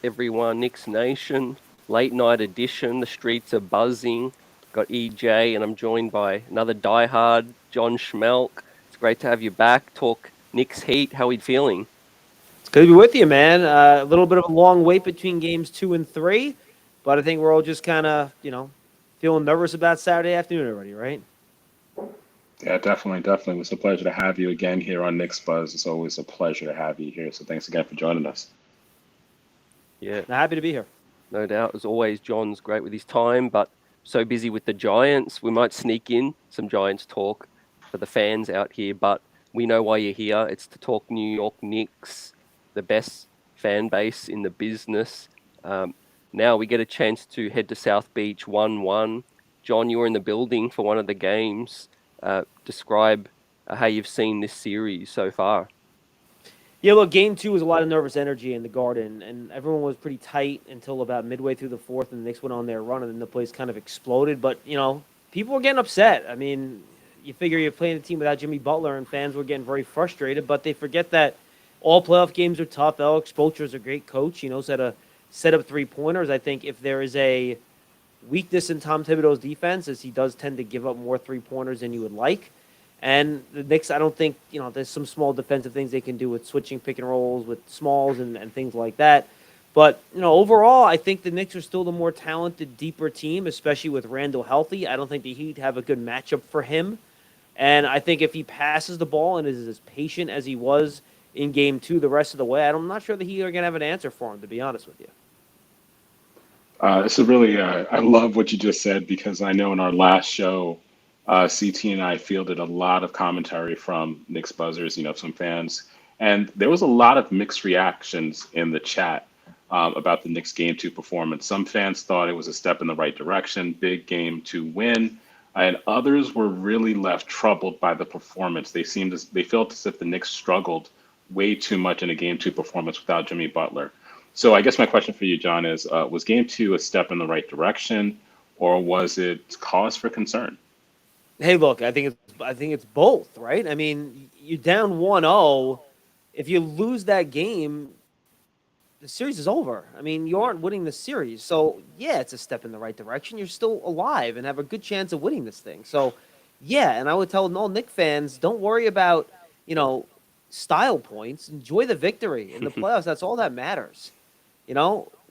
everyone? Knicks Nation, late night edition. The streets are buzzing. Got EJ, and I'm joined by another diehard, John SCHMEELK. It's great to have you back. Talk Knicks Heat. How are you feeling? It's good to be with you, man. A little bit of a long wait between games 2 and 3, but I think we're all just kind of, feeling nervous about Saturday afternoon already, right? Yeah, definitely. It's a pleasure to have you again here on Knicks Buzz. It's always a pleasure to have you here. So thanks again for joining us. Yeah, Now, happy to be here. no doubt. As always, John's great with his time, but so busy with the Giants. We might sneak in some Giants talk for the fans out here, but we know why you're here. It's to talk New York Knicks, the best fan base in the business. Um, Now we get a chance to head to South Beach 1-1. John, you were in the building for one of the games. Describe how you've seen this series so far. Yeah, look, game 2 was a lot of nervous energy in the Garden, and everyone was pretty tight until about midway through the fourth, and the Knicks went on their run, and then the place kind of exploded. But, people were getting upset. I mean, you figure you're playing a team without Jimmy Butler, and fans were getting very frustrated, but they forget that all playoff games are tough. Alex Spoelstra is a great coach. He knows how to set up three-pointers. I think if there is a weakness in Tom Thibodeau's defense, as he does tend to give up more three-pointers than you would like. And the Knicks, I don't think, there's some small defensive things they can do with switching pick and rolls with smalls and things like that. But, overall, I think the Knicks are still the more talented, deeper team, especially with Randle healthy. I don't think the Heat have a good matchup for him. And I think if he passes the ball and is as patient as he was in game 2 the rest of the way, I'm not sure the Heat are going to have an answer for him, to be honest with you. This is really, I love what you just said because I know in our last show, CT and I fielded a lot of commentary from Knicks Buzzers, some fans. And there was a lot of mixed reactions in the chat about the Knicks game 2 performance. Some fans thought it was a step in the right direction, big game to win. And others were really left troubled by the performance. They felt as if the Knicks struggled way too much in a game 2 performance without Jimmy Butler. So I guess my question for you, John, is was game 2 a step in the right direction, or was it cause for concern? Hey, look, I think it's both, right? I mean, you're down 1-0. If you lose that game, the series is over. I mean, you aren't winning the series. So, yeah, it's a step in the right direction. You're still alive and have a good chance of winning this thing. So, yeah, and I would tell all Knick fans, don't worry about, you know, style points. Enjoy the victory. In the playoffs, that's all that matters.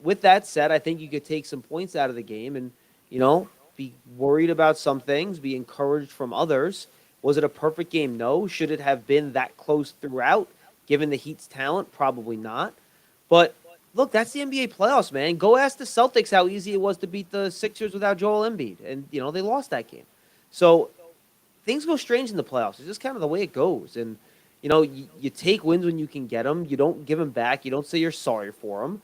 With that said, I think you could take some points out of the game and, be worried about some things, be encouraged from others. Was it a perfect game? No. Should it have been that close throughout, given the Heat's talent? Probably not. But look, that's the NBA playoffs, man. Go ask the Celtics how easy it was to beat the Sixers without Joel Embiid, and they lost that game. So things go strange in the playoffs. It's just kind of the way it goes, and you take wins when you can get them. You don't give them back. You don't say you're sorry for them.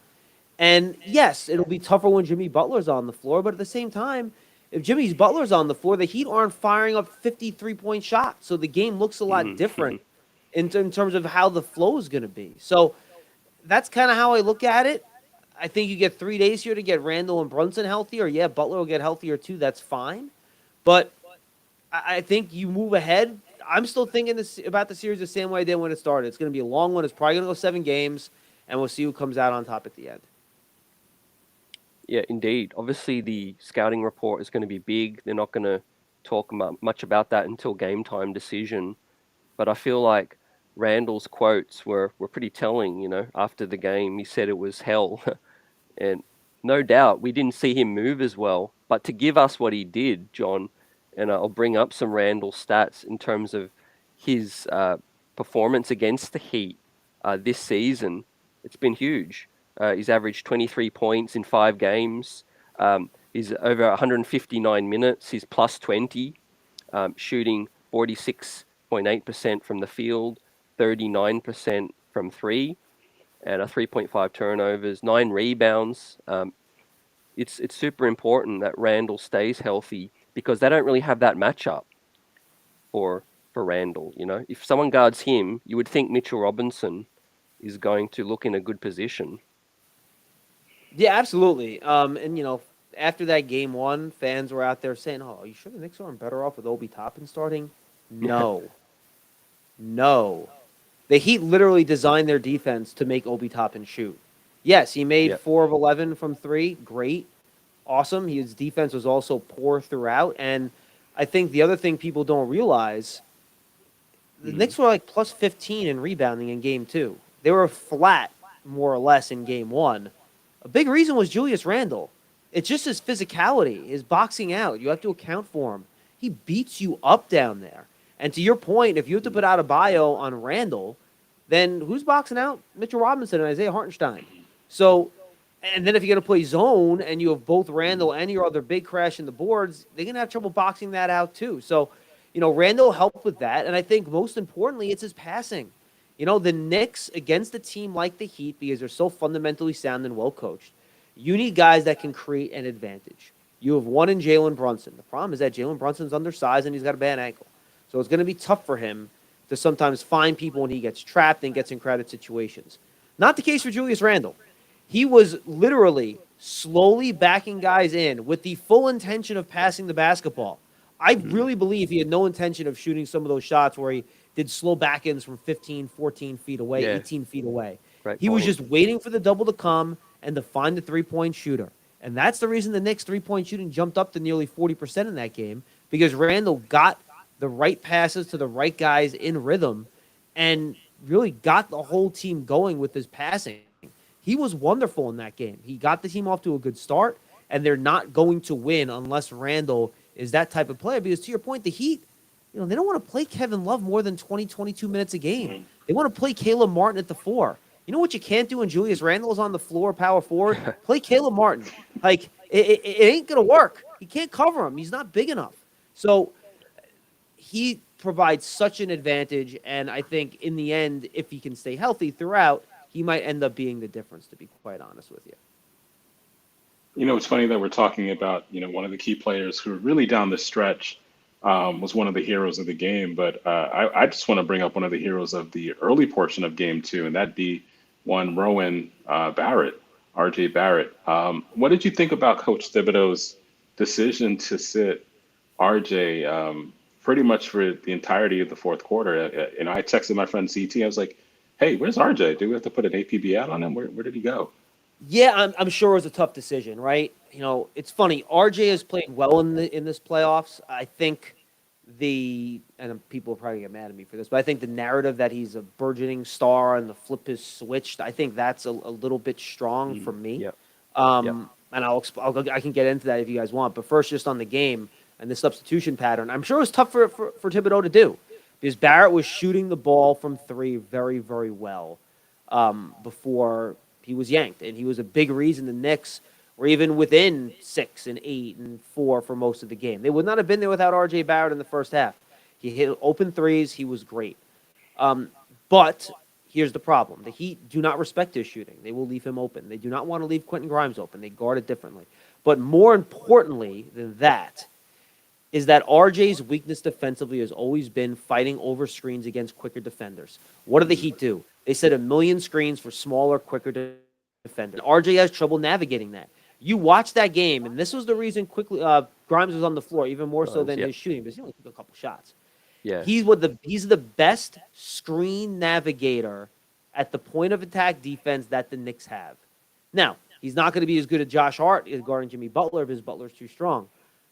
And yes, it'll be tougher when Jimmy Butler's on the floor, but at the same time, if Jimmy Butler's on the floor, the Heat aren't firing up 53-point shots, so the game looks a lot different in terms of how the flow is going to be. So that's kind of how I look at it. I think you get 3 days here to get Randle and Brunson healthier. Yeah, Butler will get healthier too. That's fine. But I think you move ahead. I'm still thinking about the series the same way I did when it started. It's going to be a long one. It's probably going to go 7 games, and we'll see who comes out on top at the end. Yeah, indeed. Obviously, the scouting report is going to be big. They're not going to talk much about that until game time decision. But I feel like Randall's quotes were pretty telling. After the game, he said it was hell. And no doubt, we didn't see him move as well. But to give us what he did, John, and I'll bring up some Randall stats in terms of his performance against the Heat this season, it's been huge. He's averaged 23 points in 5 games. He's over 159 minutes. He's plus 20, shooting 46.8% from the field, 39% from three, and a 3.5 turnovers, 9 rebounds. It's super important that Randall stays healthy because they don't really have that matchup for Randall. If someone guards him, you would think Mitchell Robinson is going to look in a good position. Yeah, absolutely. And after that game 1, fans were out there saying, "Oh, are you sure the Knicks aren't better off with Obi Toppin starting?" No, no. The Heat literally designed their defense to make Obi Toppin shoot. Yes, he made Yeah. 4 of 11 from three. Great. Awesome. His defense was also poor throughout. And I think the other thing people don't realize, the Mm. Knicks were like plus 15 in rebounding in game two. They were flat, more or less, in game one. A big reason was Julius Randle. It's just his physicality, his boxing out. You have to account for him. He beats you up down there. And to your point, if you have to put out a bio on Randle, then who's boxing out? Mitchell Robinson and Isaiah Hartenstein. So, and then if you're going to play zone and you have both Randle and your other big crash in the boards, they're going to have trouble boxing that out too. So, Randle helped with that. And I think most importantly, it's his passing. The Knicks against a team like the Heat, because they're so fundamentally sound and well coached, you need guys that can create an advantage. You have one in Jalen Brunson. The problem is that Jalen Brunson's undersized and he's got a bad ankle. So it's going to be tough for him to sometimes find people when he gets trapped and gets in crowded situations. Not the case for Julius Randle. He was literally slowly backing guys in with the full intention of passing the basketball. I really believe he had no intention of shooting some of those shots where he did slow back-ins from 15, 14 feet away, Yeah. 18 feet away. Great He was point. just waiting for the double to come and to find the three-point shooter. And that's the reason the Knicks' three-point shooting jumped up to nearly 40% in that game, because Randle got the right passes to the right guys in rhythm and really got the whole team going with his passing. He was wonderful in that game. He got the team off to a good start, and they're not going to win unless Randle is that type of player. Because to your point, the Heat, they don't want to play Kevin Love more than 20, 22 minutes a game. They want to play Caleb Martin at the 4. You know what you can't do when Julius Randle is on the floor, power forward? Play Caleb Martin. Like, it ain't going to work. He can't cover him. He's not big enough. So he provides such an advantage, and I think in the end, if he can stay healthy throughout, he might end up being the difference, to be quite honest with you. It's funny that we're talking about, one of the key players who really down the stretch was one of the heroes of the game. But I just want to bring up one of the heroes of the early portion of game two, and that'd be one Rowan Barrett, RJ Barrett. What did you think about Coach Thibodeau's decision to sit RJ pretty much for the entirety of the fourth quarter? I texted my friend CT. I was like, hey, where's RJ? Do we have to put an APB out on him? Where did he go? Yeah, I'm sure it was a tough decision, right? It's funny. RJ has played well in this playoffs. I think and people will probably get mad at me for this, but I think the narrative that he's a burgeoning star and the flip is switched, I think that's a little bit strong for me. Yeah. And I can get into that if you guys want. But first, just on the game and the substitution pattern, I'm sure it was tough for Thibodeau to do, because Barrett was shooting the ball from three very, very well before he was yanked. And he was a big reason the Knicks were even within 6 and 8 and 4 for most of the game. They would not have been there without RJ Barrett in the first half. He hit open threes. He was great. But here's the problem. The Heat do not respect his shooting. They will leave him open. They do not want to leave Quentin Grimes open. They guard it differently. But more importantly than that is that RJ's weakness defensively has always been fighting over screens against quicker defenders. What do the Heat do? They set a million screens for smaller, quicker defenders. And RJ has trouble navigating that. You watch that game, and this was the reason quickly Grimes was on the floor, even more so than his shooting, because he only took a couple shots. Yeah. He's the best screen navigator at the point of attack defense that the Knicks have. Now, he's not going to be as good as Josh Hart is guarding Jimmy Butler if his Butler's too strong.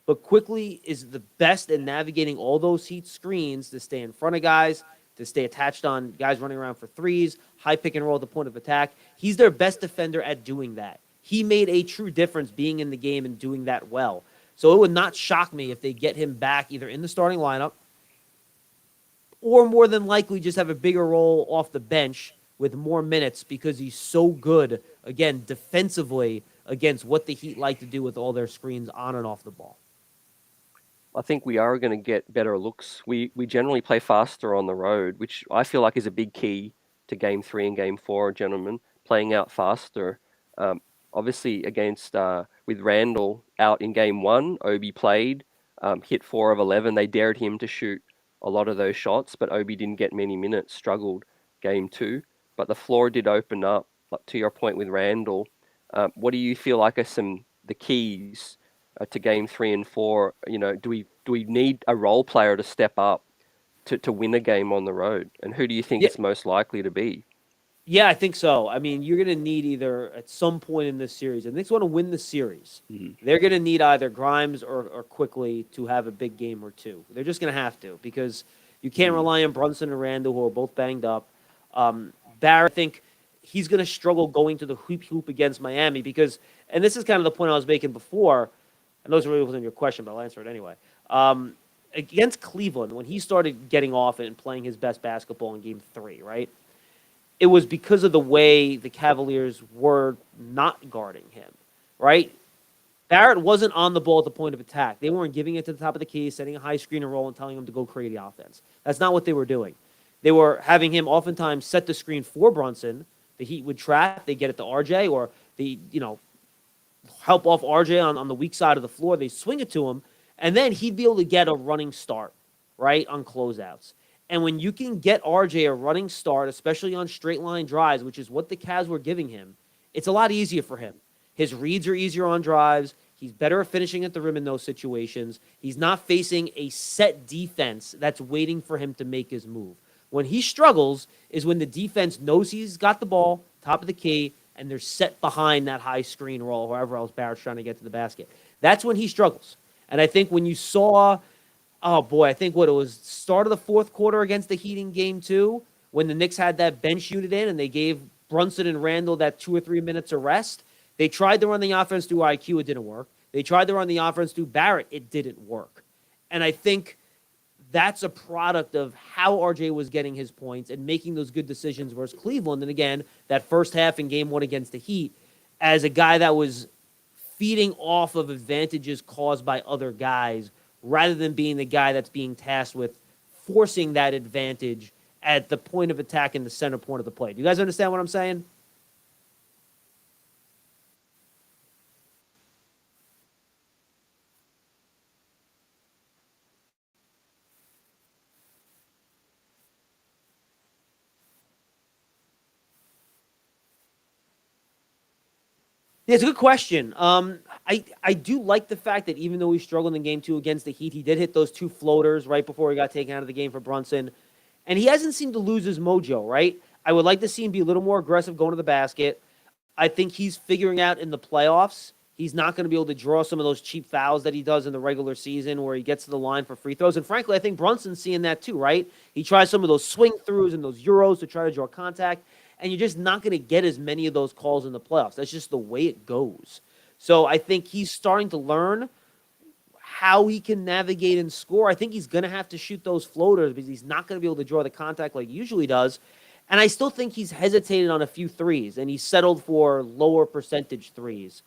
But quickly is the best at navigating all those Heat screens to stay in front of guys, to stay attached on guys running around for threes, high pick and roll at the point of attack. He's their best defender at doing that. He made a true difference being in the game and doing that well. So it would not shock me if they get him back either in the starting lineup or more than likely just have a bigger role off the bench with more minutes, because he's so good, again, defensively against what the Heat like to do with all their screens on and off the ball. I think we are going to get better looks. We generally play faster on the road, which I feel like is a big key to Game 3 and Game 4, gentlemen, playing out faster. Obviously, against with Randle out in Game 1, Obi played, hit 4 of 11. They dared him to shoot a lot of those shots, but Obi didn't get many minutes, struggled Game 2. But the floor did open up, to your point with Randle. What do you feel like are the keys to Game 3 and 4? Do we need a role player to step up to win a game on the road? And who do you think it's most likely to be? Yeah, I think so. I mean, you're going to need either at some point in this series, and the Knicks want to win the series. Mhm. They're going to need either Grimes or quickly to have a big game or two. They're just going to have to because you can't Mm. rely on Brunson and Randle, who are both banged up. Barrett, I think he's going to struggle going to the hoop against Miami because, and this is kind of the point I was making before. I know this really wasn't your question, but I'll answer it anyway. Um, Against Cleveland, when he started getting off and playing his best basketball in Game 3, right? It was because of the way the Cavaliers were not guarding him, right? Barrett wasn't on the ball at the point of attack. They weren't giving it to the top of the key, setting a high screen and roll and telling him to go create the offense. That's not what they were doing. They were having him oftentimes set the screen for Brunson. The Heat would trap, they get it to RJ, or they, help off RJ on the weak side of the floor. They swing it to him, and then he'd be able to get a running start, right, on closeouts. And when you can get RJ a running start, especially on straight line drives, which is what the Cavs were giving him, it's a lot easier for him. His reads are easier on drives. He's better at finishing at the rim in those situations. He's not facing a set defense that's waiting for him to make his move. When he struggles is when the defense knows he's got the ball, top of the key, and they're set behind that high screen roll, wherever else Barrett's trying to get to the basket. That's when he struggles. And I think when you saw, oh boy, I think what it was, start of the fourth quarter against the Heat in Game 2, when the Knicks had that bench unit in and they gave Brunson and Randle that 2 or 3 minutes of rest, they tried to run the offense through IQ, it didn't work. They tried to run the offense through Barrett, it didn't work. And I think that's a product of how RJ was getting his points and making those good decisions versus Cleveland. And again, that first half in Game 1 against the Heat, as a guy that was feeding off of advantages caused by other guys rather than being the guy that's being tasked with forcing that advantage at the point of attack in the center point of the play. Do you guys understand what I'm saying? Yeah, it's a good question. I do like the fact that even though he struggled in Game 2 against the Heat, he did hit those two floaters right before he got taken out of the game for Brunson, and he hasn't seemed to lose his mojo. Right? I would like to see him be a little more aggressive going to the basket. I think he's figuring out in the playoffs. He's not going to be able to draw some of those cheap fouls that he does in the regular season where he gets to the line for free throws. And frankly, I think Brunson's seeing that too, right? He tries some of those swing throughs and those Euros to try to draw contact, and you're just not going to get as many of those calls in the playoffs. That's just the way it goes. So I think he's starting to learn how he can navigate and score. I think he's going to have to shoot those floaters because he's not going to be able to draw the contact like he usually does. And I still think he's hesitated on a few threes, and he's settled for lower percentage threes,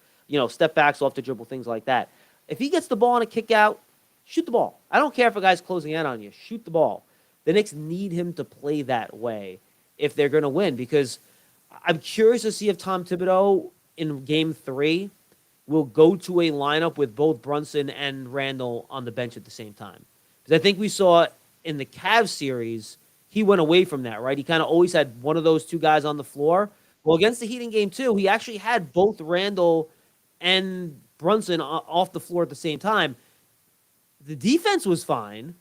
step backs off the dribble, things like that. If he gets the ball on a kick out, shoot the ball. I don't care if a guy's closing in on you. Shoot the ball. The Knicks need him to play that way if they're going to win, because I'm curious to see if Tom Thibodeau in Game 3 will go to a lineup with both Brunson and Randle on the bench at the same time. Because I think we saw in the Cavs series, he went away from that, right? He kind of always had one of those two guys on the floor. Well, against the Heat in Game 2, he actually had both Randle and Brunson off the floor at the same time. The defense was fine,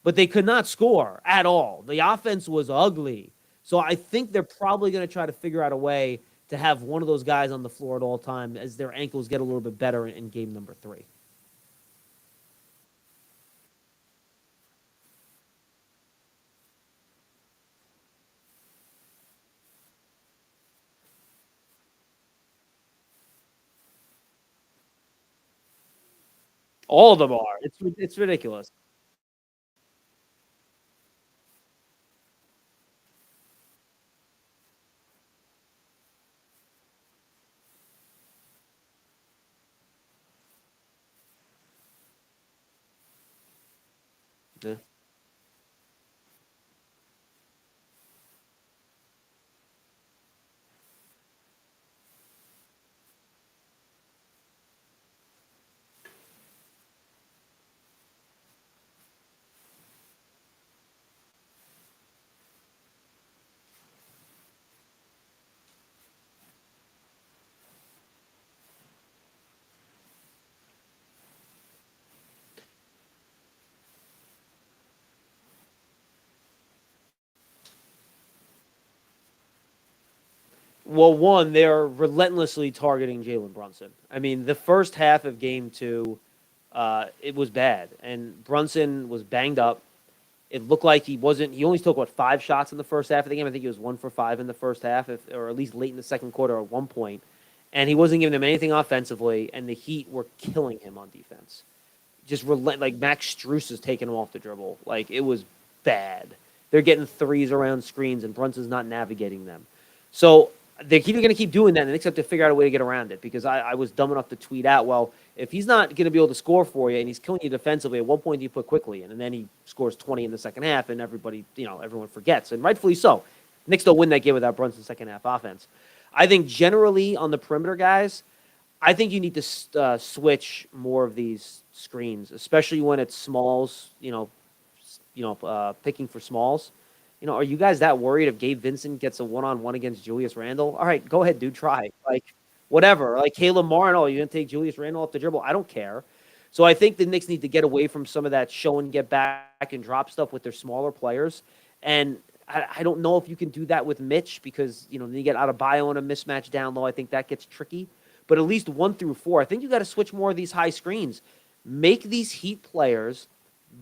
but they could not score at all. The offense was ugly. So I think they're probably going to try to figure out a way to have one of those guys on the floor at all time as their ankles get a little bit better in game number 3. All of them are. It's ridiculous. Yeah. Well, one, they're relentlessly targeting Jalen Brunson. I mean, the first half of game two, it was bad, and Brunson was banged up. It looked like he wasn't. He only took what 5 shots in the first half of the game. I think he was 1 for 5 in the first half, or at least late in the second quarter at one point. And he wasn't giving them anything offensively. And the Heat were killing him on defense. Just like Max Strus is taking him off the dribble. Like it was bad. They're getting threes around screens, and Brunson's not navigating them. So they're going to keep doing that, and the Knicks have to figure out a way to get around it. Because I was dumb enough to tweet out, well, if he's not going to be able to score for you and he's killing you defensively, at one point do you put quickly in? And then he scores 20 in the second half, and everyone forgets, and rightfully so. Knicks don't win that game without Brunson's second half offense. I think generally on the perimeter guys, I think you need to switch more of these screens, especially when it's smalls. Picking for smalls. Are you guys that worried if Gabe Vincent gets a one-on-one against Julius Randle? All right, go ahead, dude, try. Like, whatever. Like Caleb Martin, you're going to take Julius Randle off the dribble? I don't care. So I think the Knicks need to get away from some of that show and get back and drop stuff with their smaller players. And I don't know if you can do that with Mitch because, then you get out of bio in a mismatch down low. I think that gets tricky. But at least 1 through 4, I think you got to switch more of these high screens. Make these Heat players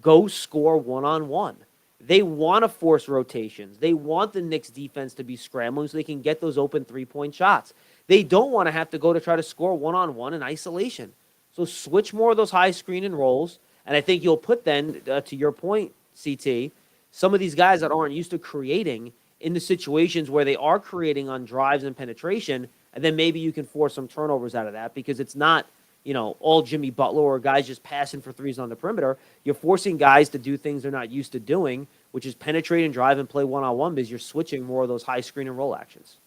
go score one-on-one. They want to force rotations. They want the Knicks defense to be scrambling so they can get those open three-point shots. They don't want to have to go to try to score one-on-one in isolation. So switch more of those high screen and rolls, and I think you'll put then, to your point, CT, some of these guys that aren't used to creating in the situations where they are creating on drives and penetration, and then maybe you can force some turnovers out of that because it's not all Jimmy Butler or guys just passing for threes on the perimeter. You're forcing guys to do things they're not used to doing, which is penetrate and drive and play one-on-one because you're switching more of those high screen and roll actions.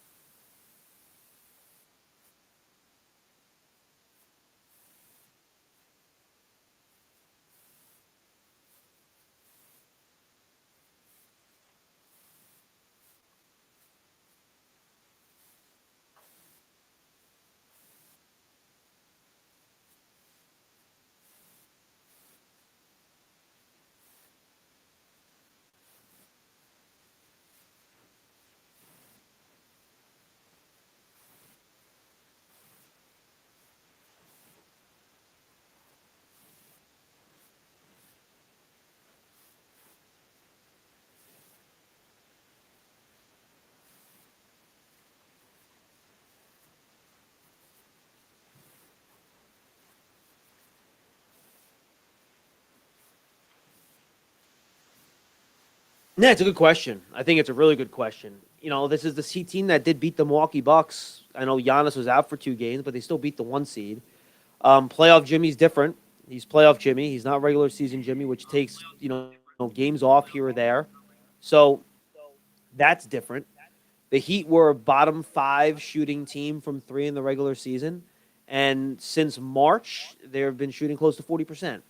Yeah, it's a good question. I think it's a really good question. This is the C team that did beat the Milwaukee Bucks. I know Giannis was out for 2 games, but they still beat the 1 seed. Playoff Jimmy's different. He's playoff Jimmy. He's not regular season Jimmy, which takes, games off here or there. So that's different. The Heat were a bottom 5 shooting team from 3 in the regular season. And since March, they've been shooting close to 40%.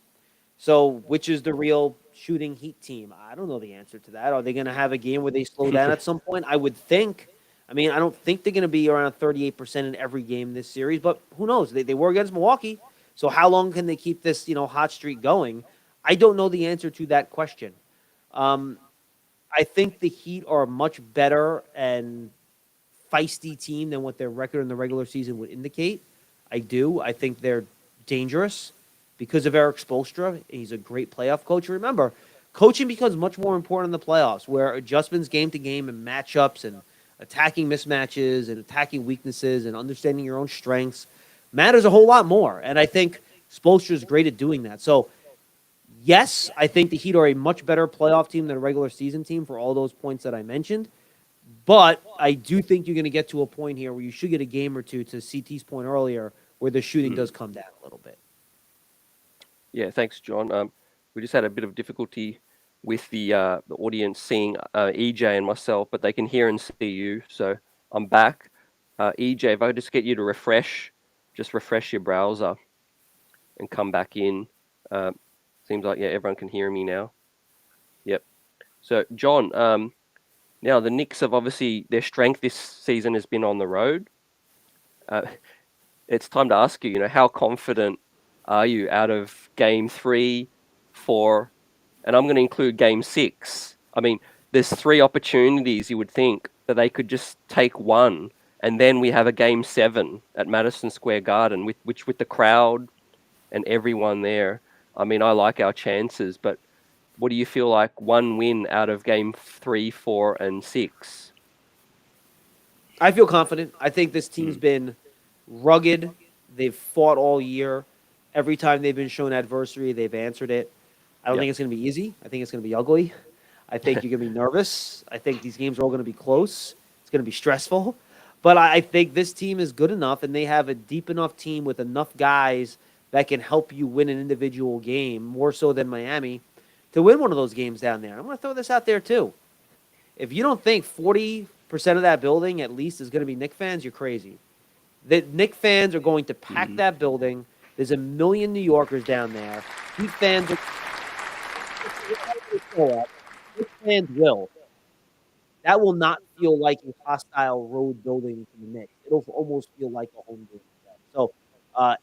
So which is the real shooting Heat team? I don't know the answer to that. Are they going to have a game where they slow down at some point? I would think. I mean, I don't think they're going to be around 38% in every game this series, but who knows? They were against Milwaukee. So how long can they keep this, hot streak going? I don't know the answer to that question. I think the Heat are a much better and feisty team than what their record in the regular season would indicate. I do. I think they're dangerous because of Eric Spoelstra. He's a great playoff coach. Remember, coaching becomes much more important in the playoffs, where adjustments game to game and matchups and attacking mismatches and attacking weaknesses and understanding your own strengths matters a whole lot more. And I think Spoelstra is great at doing that. So, yes, I think the Heat are a much better playoff team than a regular season team for all those points that I mentioned. But I do think you're going to get to a point here where you should get a game or two, to CT's point earlier, where the shooting does come down a little bit. Yeah, thanks, John. We just had a bit of difficulty with the audience seeing EJ and myself, but they can hear and see you. So I'm back. EJ, if I could just get you to refresh your browser and come back in. Seems like, yeah, everyone can hear me now. Yep. So, John, now the Knicks have obviously, their strength this season has been on the road. It's time to ask you, how confident are you out of game 3, 4, and I'm going to include game 6? I mean, there's 3 opportunities you would think that they could just take one and then we have a game 7 at Madison Square Garden, with the crowd and everyone there. I mean, I like our chances, but what do you feel like one win out of game 3, 4, and 6? I feel confident. I think this team's Mm. been rugged. They've fought all year. Every time they've been shown adversity, they've answered it. I don't Yep. think it's going to be easy. I think it's going to be ugly. I think you're going to be nervous. I think these games are all going to be close. It's going to be stressful. But I think this team is good enough, and they have a deep enough team with enough guys that can help you win an individual game, more so than Miami, to win one of those games down there. I'm going to throw this out there, too. If you don't think 40% of that building at least is going to be Knicks fans, you're crazy. The Knicks fans are going to pack Mm. that building. There's a million New Yorkers down there. Heat fans are Knicks fans will. That will not feel like a hostile road building to the Knicks. It'll almost feel like a home game. So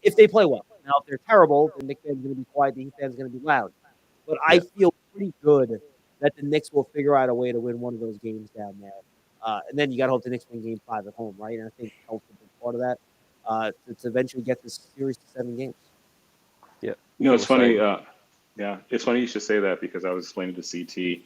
if they play well. Now, if they're terrible, the Knicks fans are going to be quiet. The Heat fans are going to be loud. But I Yeah. feel pretty good that the Knicks will figure out a way to win one of those games down there. And then you got to hope the Knicks win Game 5 at home, right? And I think health's a big part of that to eventually get this series to 7 games. Yeah. You know, Feel it's the funny. same. Yeah, it's funny you should say that because I was explaining to CT.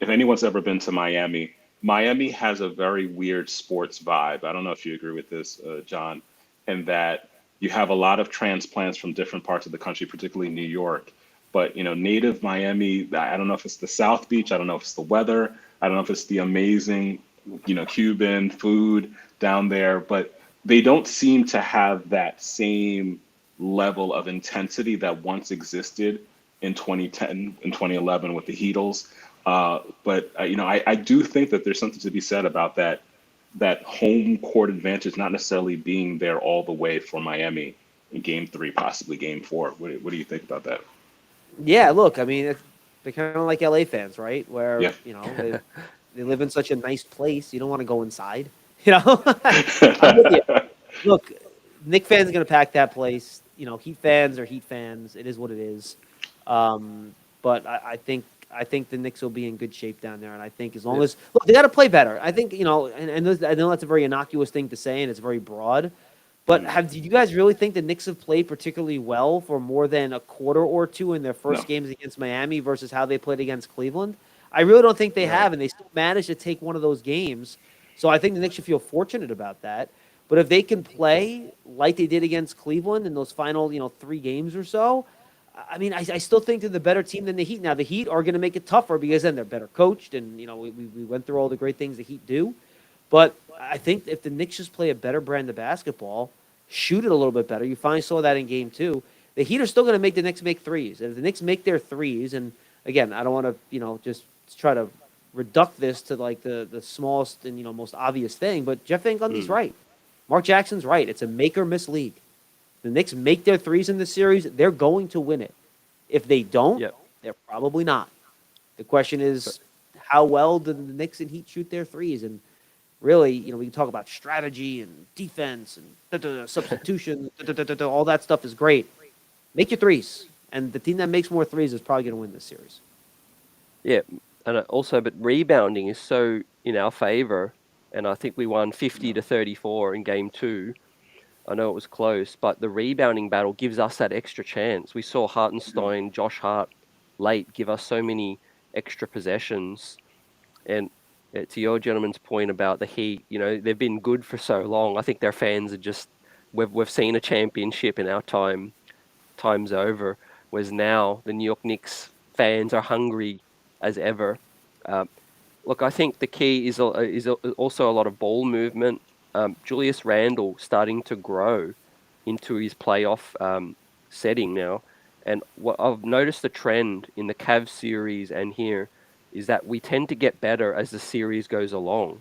If anyone's ever been to Miami, Miami has a very weird sports vibe. I don't know if you agree with this, John, in that you have a lot of transplants from different parts of the country, particularly New York. But native Miami. I don't know if it's the South Beach. I don't know if it's the weather. I don't know if it's the amazing, Cuban food down there. But they don't seem to have that same level of intensity that once existed in 2010 and 2011 with the Heatles. But I do think that there's something to be said about that home court advantage not necessarily being there all the way for Miami in Game 3, possibly Game 4. What do you think about that? Yeah, look, I mean, they're kind of like LA fans, right? Where, Yeah. they live in such a nice place. You don't want to go inside. I'm with you. Look, Knicks fans are going to pack that place. Heat fans are Heat fans. It is what it is. But I think the Knicks will be in good shape down there, and I think as long Yep. as look, they got to play better. I think I know that's a very innocuous thing to say, and it's very broad. But Mm, did you guys really think the Knicks have played particularly well for more than a quarter or two in their first no. games against Miami versus how they played against Cleveland? I really don't think they Right. have, and they still managed to take one of those games. So I think the Knicks should feel fortunate about that. But if they can play like they did against Cleveland in those final, 3 games or so, I mean, I still think they're the better team than the Heat. Now, the Heat are going to make it tougher because then they're better coached, and we went through all the great things the Heat do. But I think if the Knicks just play a better brand of basketball, shoot it a little bit better, you finally saw that in Game 2. The Heat are still going to make the Knicks make threes. And if the Knicks make their threes, and again, I don't want to just try to reduct this to like the smallest and most obvious thing, but Jeff Van Gundy's Mm, right. Mark Jackson's right. It's a make or miss league. The Knicks make their threes in the series, they're going to win it. If they don't, Yep. they're probably not. The question But is, how well do the Knicks and Heat shoot their threes? And really, we can talk about strategy and defense and substitution. All that stuff is great. Make your threes, and the team that makes more threes is probably going to win this series. yeah, and also, but rebounding is so in our favor, and I think we won 50-34 in game 2. I know it was close, but the rebounding battle gives us that extra chance. We saw Hartenstein, Josh Hart late give us so many extra possessions. And to your gentleman's point about the Heat, they've been good for so long. I think their fans are just we've seen a championship in our time's over. Whereas now the New York Knicks fans are hungry as ever. Um, Look, I think the key is also a lot of ball movement. Julius Randle starting to grow into his playoff setting now, and what I've noticed a trend in the Cavs series and here is that we tend to get better as the series goes along,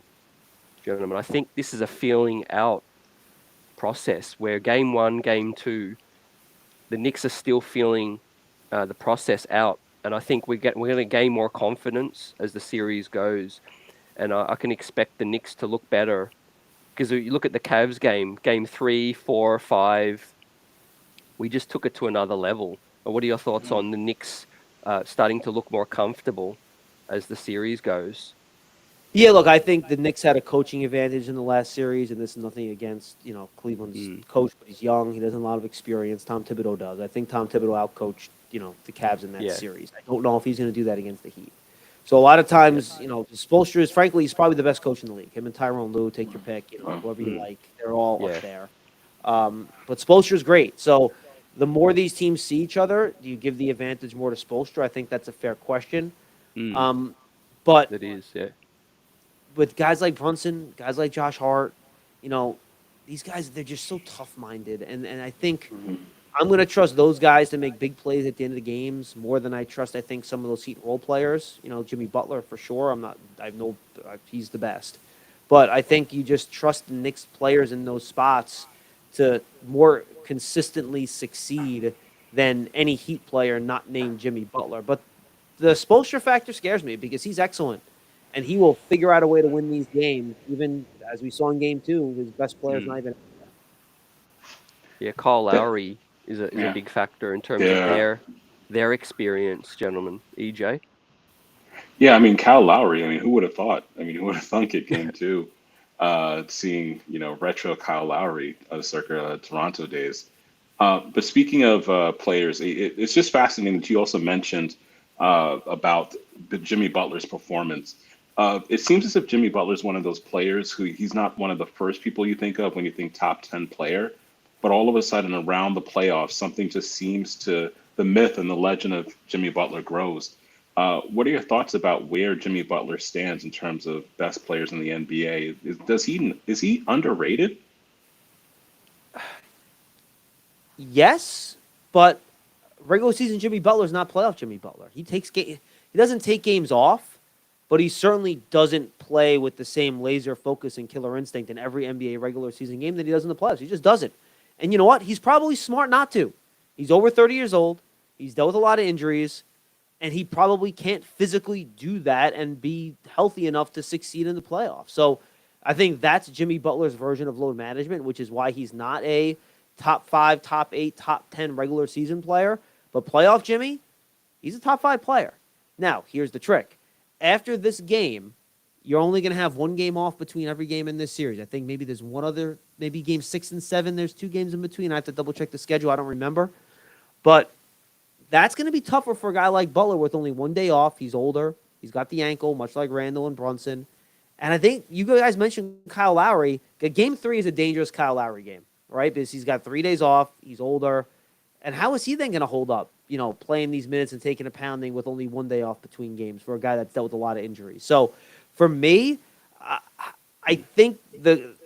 gentlemen. I think this is a feeling out process where game 1, game 2, the Knicks are still feeling the process out, and I think we're going to gain more confidence as the series goes, and I can expect the Knicks to look better because you look at the Cavs game 3, 4, 5, we just took it to another level. What are your thoughts mm. on the Knicks starting to look more comfortable as the series goes? Yeah, look, I think the Knicks had a coaching advantage in the last series, and this is nothing against, Cleveland's Mm, coach, but he's young. He doesn't have a lot of experience. Tom Thibodeau does. I think Tom Thibodeau outcoached, the Cavs in that yeah, series. I don't know if he's going to do that against the Heat. So a lot of yeah. times, Spoelstra is, frankly, he's probably the best coach in the league. Him and Tyrone Lue, take your pick, Oh, whoever you Mm, like. They're all up yeah. there. But Spoelstra's great. So the more these teams see each other, do you give the advantage more to Spoelstra? I think that's a fair question. Mm, Um, but that is, yeah. with guys like Brunson, guys like Josh Hart, you know, these guys, they're just so tough minded. And I think I'm going to trust those guys to make big plays at the end of the games more than I trust, I think, some of those Heat role players. Jimmy Butler for sure. He's the best. But I think you just trust the Knicks players in those spots to more consistently succeed than any Heat player not named Jimmy Butler. But the Spoelstra factor scares me because he's excellent, and he will figure out a way to win these games. Even as we saw in Game 2, his best player is Mm. not even. Yeah, Kyle that, Lowry is a yeah, big factor in terms of yeah, their experience, gentlemen. EJ. yeah. I mean, Cal Lowry. I mean, who would have thought? I mean, who would have thunk it game two? Seeing retro Kyle Lowry circa Toronto days. But speaking of players, it's just fascinating that you also mentioned about the Jimmy Butler's performance. It seems as if Jimmy Butler is one of those players who he's not one of the first people you think of when you think top 10 player, but all of a sudden around the playoffs, something just seems to the myth and the legend of Jimmy Butler grows. What are your thoughts about where Jimmy Butler stands in terms of best players in the NBA? Is he underrated? Yes, but regular season Jimmy Butler is not playoff Jimmy Butler. He doesn't take games off, but he certainly doesn't play with the same laser focus and killer instinct in every NBA regular season game that he does in the playoffs. He just doesn't. And you know what? He's probably smart not to. He's over 30 years old. He's dealt with a lot of injuries, and he probably can't physically do that and be healthy enough to succeed in the playoffs. So I think that's Jimmy Butler's version of load management, which is why he's not a top 5, top 8, top 10 regular season player. But playoff Jimmy, he's a top 5 player. Now, here's the trick. After this game, you're only going to have one game off between every game in this series. I think maybe there's one other, maybe game 6 and 7, there's 2 games in between. I have to double check the schedule. I don't remember. But that's going to be tougher for a guy like Butler with only one day off. He's older. He's got the ankle, much like Randle and Brunson. And I think you guys mentioned Kyle Lowry. Game 3 is a dangerous Kyle Lowry game, right? Because he's got 3 days off. He's older. And how is he then going to hold up, playing these minutes and taking a pounding with only one day off between games for a guy that's dealt with a lot of injuries? So for me, I think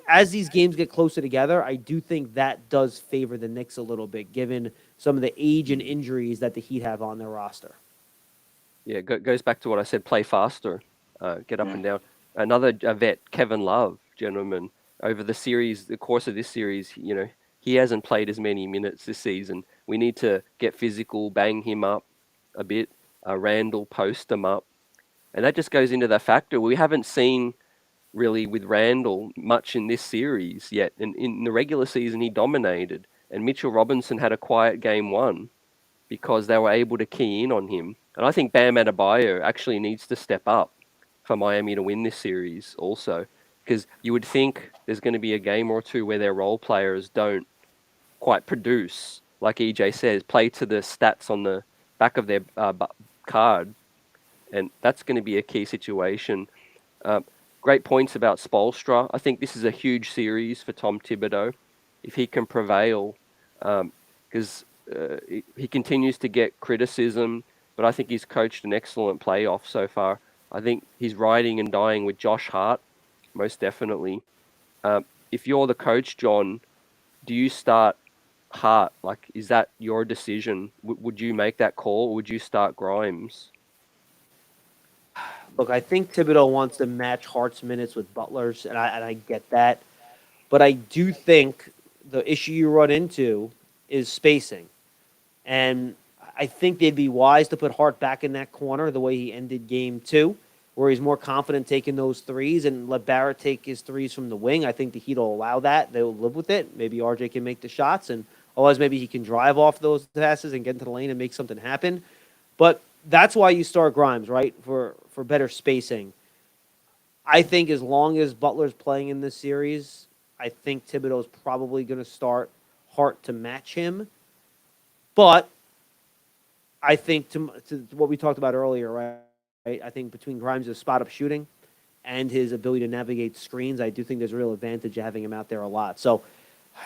as these games get closer together, I do think that does favor the Knicks a little bit, given some of the age and injuries that the Heat have on their roster. Yeah, goes back to what I said. Play faster, get up Yeah. and down. Another vet, Kevin Love, gentlemen. Over the course of this series, he hasn't played as many minutes this season. We need to get physical, bang him up a bit. Randle, post him up, and that just goes into the factor we haven't seen really with Randle much in this series yet. And in the regular season, he dominated, and Mitchell Robinson had a quiet game one because they were able to key in on him. And I think Bam Adebayo actually needs to step up for Miami to win this series also, because you would think there's going to be a game or two where their role players don't quite produce, like EJ says, play to the stats on the back of their card, and that's going to be a key situation. Um, Great points about Spoelstra. I think this is a huge series for Tom Thibodeau if he can prevail, because he continues to get criticism, but I think he's coached an excellent playoff so far. I think he's riding and dying with Josh Hart, most definitely. If you're the coach, John, do you start Hart? Like, is that your decision? Would you make that call, or would you start Grimes? Look, I think Thibodeau wants to match Hart's minutes with Butler's, and I get that. But I do think the issue you run into is spacing. And I think they'd be wise to put Hart back in that corner the way he ended game 2, where he's more confident taking those threes and let Barrett take his threes from the wing. I think the Heat will allow that. They'll live with it. Maybe RJ can make the shots, and otherwise maybe he can drive off those passes and get into the lane and make something happen. But that's why you start Grimes, right? For better spacing. I think as long as Butler's playing in this series, I think Thibodeau's probably going to start Hart to match him. But I think to what we talked about earlier, right? I think between Grimes' spot up shooting and his ability to navigate screens, I do think there's a real advantage of having him out there a lot. So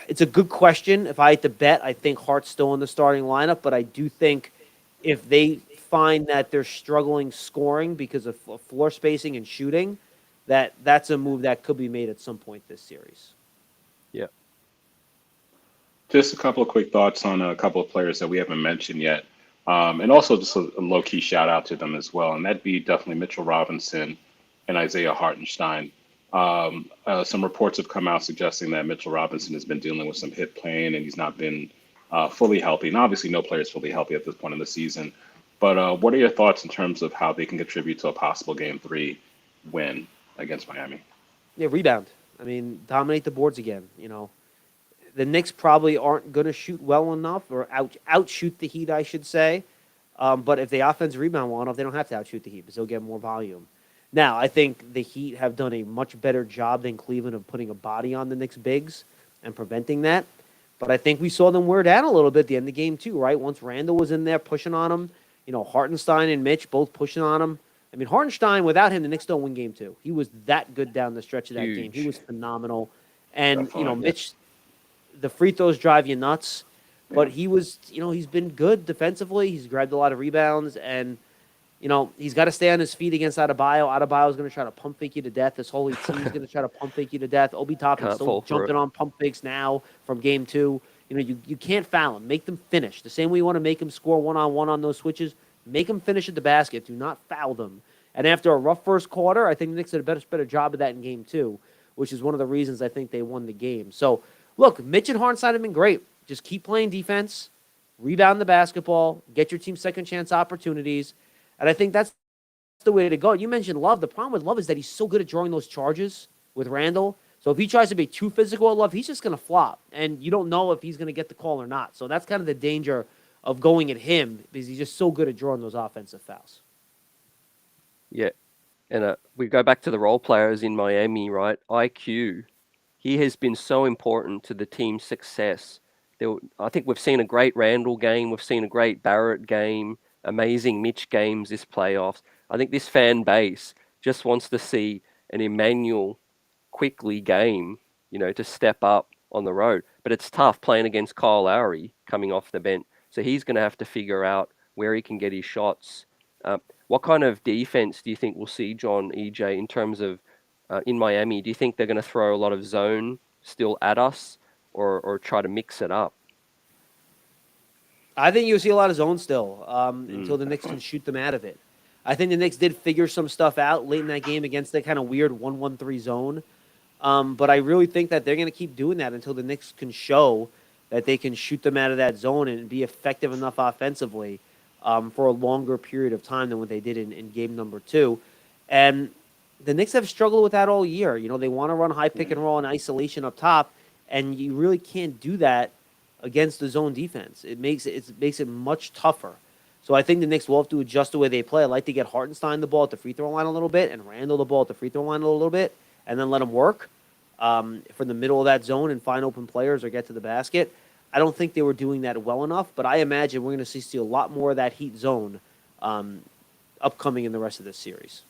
it's a good question. If I had to bet, I think Hart's still in the starting lineup, but I do think if they find that they're struggling scoring because of floor spacing and shooting, that's a move that could be made at some point this series. Yeah. Just a couple of quick thoughts on a couple of players that we haven't mentioned yet. And also just a low key shout out to them as well. And that'd be definitely Mitchell Robinson and Isaiah Hartenstein. Some reports have come out suggesting that Mitchell Robinson has been dealing with some hip pain and he's not been fully healthy. And obviously, no player is fully healthy at this point in the season. But what are your thoughts in terms of how they can contribute to a possible Game 3 win against Miami? Yeah, rebound. I mean, dominate the boards again. The Knicks probably aren't going to shoot well enough or outshoot the Heat, I should say. But if the offense rebound well enough, they don't have to outshoot the Heat because they'll get more volume. Now, I think the Heat have done a much better job than Cleveland of putting a body on the Knicks bigs and preventing that. But I think we saw them wear down a little bit at the end of Game 2, right? Once Randle was in there pushing on them, Hartenstein and Mitch both pushing on him. I mean, Hartenstein, without him, the Knicks don't win Game 2. He was that good down the stretch of that game. He was phenomenal. And, Mitch, the free throws drive you nuts. But he was, he's been good defensively. He's grabbed a lot of rebounds. And, he's got to stay on his feet against Adebayo. Adebayo's going to try to pump fake you to death. This whole team's going to try to pump fake you to death. Obi Toppin's still jumping on pump fakes now from Game 2. You can't foul them. Make them finish. The same way you want to make them score one-on-one on those switches, make them finish at the basket. Do not foul them. And after a rough first quarter, I think the Knicks did a better job of that in Game 2, which is one of the reasons I think they won the game. So, look, Mitch and Hartenstein have been great. Just keep playing defense, rebound the basketball, get your team second chance opportunities. And I think that's the way to go. You mentioned Love. The problem with Love is that he's so good at drawing those charges with Randle. So if he tries to be too physical at Love, he's just going to flop. And you don't know if he's going to get the call or not. So that's kind of the danger of going at him because he's just so good at drawing those offensive fouls. Yeah. And we go back to the role players in Miami, right? IQ, he has been so important to the team's success. I think we've seen a great Randle game. We've seen a great Barrett game, amazing Mitch games this playoffs. I think this fan base just wants to see an Emmanuel quickly game, to step up on the road. But it's tough playing against Kyle Lowry coming off the bench. So he's going to have to figure out where he can get his shots. What kind of defense do you think we'll see, John, EJ, in terms of in Miami? Do you think they're going to throw a lot of zone still at us or try to mix it up? I think you'll see a lot of zone still until the Knicks can shoot them out of it. I think the Knicks did figure some stuff out late in that game against that kind of weird 1-1-3 zone. But I really think that they're going to keep doing that until the Knicks can show that they can shoot them out of that zone and be effective enough offensively for a longer period of time than what they did in game number 2. And the Knicks have struggled with that all year. They want to run high pick and roll and isolation up top, and you really can't do that against the zone defense. It makes it much tougher. So I think the Knicks will have to adjust the way they play. I like to get Hartenstein the ball at the free throw line a little bit and Randle the ball at the free throw line a little bit, and then let them work from the middle of that zone and find open players or get to the basket. I don't think they were doing that well enough, but I imagine we're going to see a lot more of that Heat zone upcoming in the rest of this series.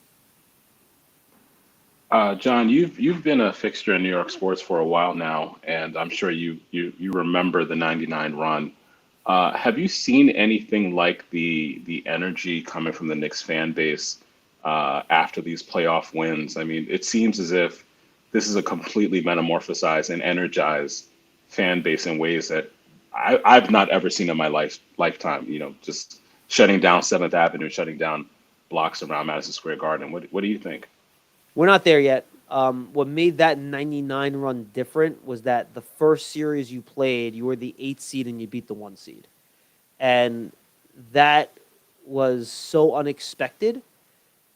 John, you've been a fixture in New York sports for a while now, and I'm sure you remember the '99 run. Have you seen anything like the energy coming from the Knicks fan base after these playoff wins? I mean, it seems as if this is a completely metamorphosized and energized fan base in ways that I've not ever seen in my lifetime. Just shutting down 7th Avenue, shutting down blocks around Madison Square Garden. What do you think? We're not there yet. What made that 99 run different was that the first series you played, you were the 8th seed and you beat the 1 seed. And that was so unexpected.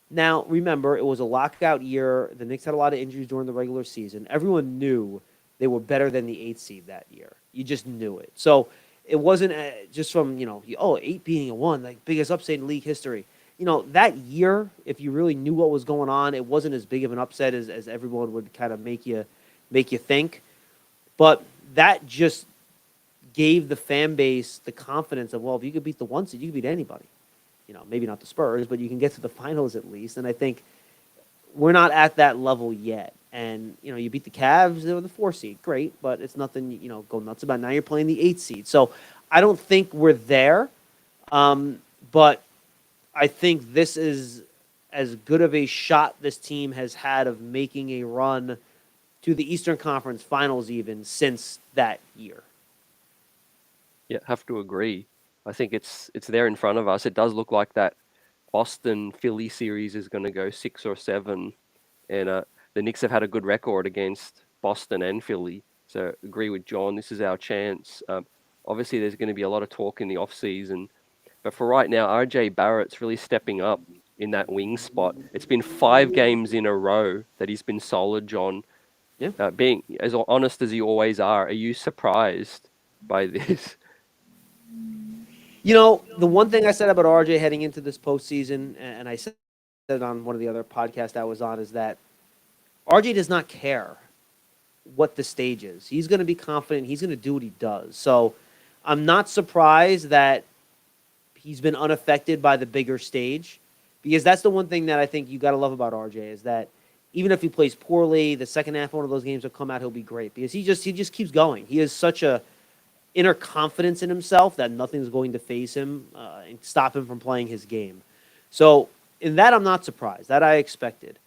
Now, remember, it was a lockout year. The Knicks had a lot of injuries during the regular season. Everyone knew they were better than the 8th seed that year. You just knew it. So it wasn't just from, 8 beating a 1, like biggest upset in league history. that year, if you really knew what was going on, it wasn't as big of an upset as everyone would kind of make you think. But that just gave the fan base the confidence of, well, if you could beat the one seed, you could beat anybody. Maybe not the Spurs, but you can get to the finals at least. And I think we're not at that level yet. And, you beat the Cavs, they were the 4 seed. Great, but it's nothing, go nuts about. Now you're playing the 8 seed. So I don't think we're there. But I think this is as good of a shot this team has had of making a run to the Eastern Conference Finals even since that year. Yeah, have to agree. I think it's there in front of us. It does look like that Boston Philly series is going to go 6 or 7, and the Knicks have had a good record against Boston and Philly. So agree with John. This is our chance. Obviously, there's going to be a lot of talk in the off season, but for right now, RJ Barrett's really stepping up in that wing spot. It's been 5 games in a row that he's been solid, John. Yeah. Being as honest as you always are you surprised by this? The one thing I said about RJ heading into this postseason, and I said it on one of the other podcasts I was on, is that RJ does not care what the stage is. He's going to be confident. He's going to do what he does. So I'm not surprised that he's been unaffected by the bigger stage, because that's the one thing that I think you got to love about RJ is that even if he plays poorly, the second half of one of those games will come out, he'll be great because he just keeps going. He has such a inner confidence in himself that nothing's going to faze him and stop him from playing his game. So in that, I'm not surprised. That I expected.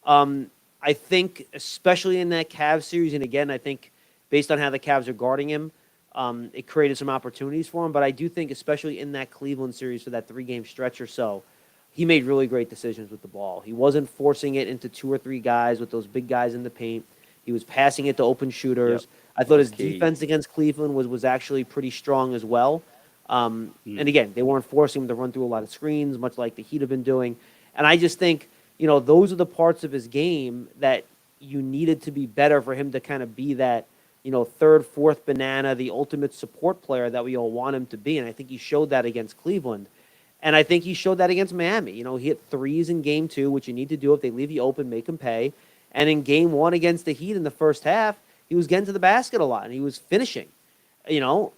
I think, especially in that Cavs series, and again, I think based on how the Cavs are guarding him, it created some opportunities for him. But I do think, especially in that Cleveland series for that 3-game stretch or so, he made really great decisions with the ball. He wasn't forcing it into 2 or 3 guys with those big guys in the paint. He was passing it to open shooters. Yep. I thought his defense against Cleveland was actually pretty strong as well. And again, they weren't forcing him to run through a lot of screens, much like the Heat have been doing. And I just think, those are the parts of his game that you needed to be better for him to kind of be that, third, fourth banana, the ultimate support player that we all want him to be. And I think he showed that against Cleveland. And I think he showed that against Miami. He hit threes in game 2, which you need to do if they leave you open, make them pay. And in game 1 against the Heat in the first half, he was getting to the basket a lot and he was finishing, And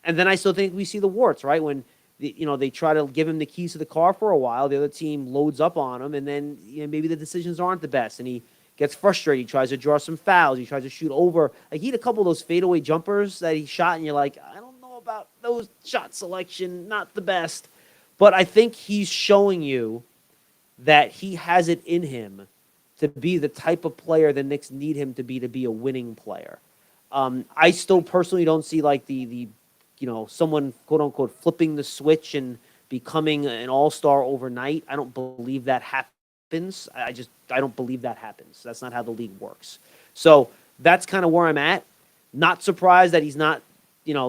then I still think we see the warts, right? When they try to give him the keys to the car for a while, the other team loads up on him, and then maybe the decisions aren't the best, and he gets frustrated. He tries to draw some fouls. He tries to shoot over. Like he had a couple of those fadeaway jumpers that he shot, and you're like, I don't know about those shot selection, not the best. But I think he's showing you that he has it in him to be the type of player the Knicks need him to be a winning player. I still personally don't see like the someone quote unquote flipping the switch and becoming an all-star overnight. I don't believe that happens. I don't believe that happens. That's not how the league works. So that's kind of where I'm at. Not surprised that he's not,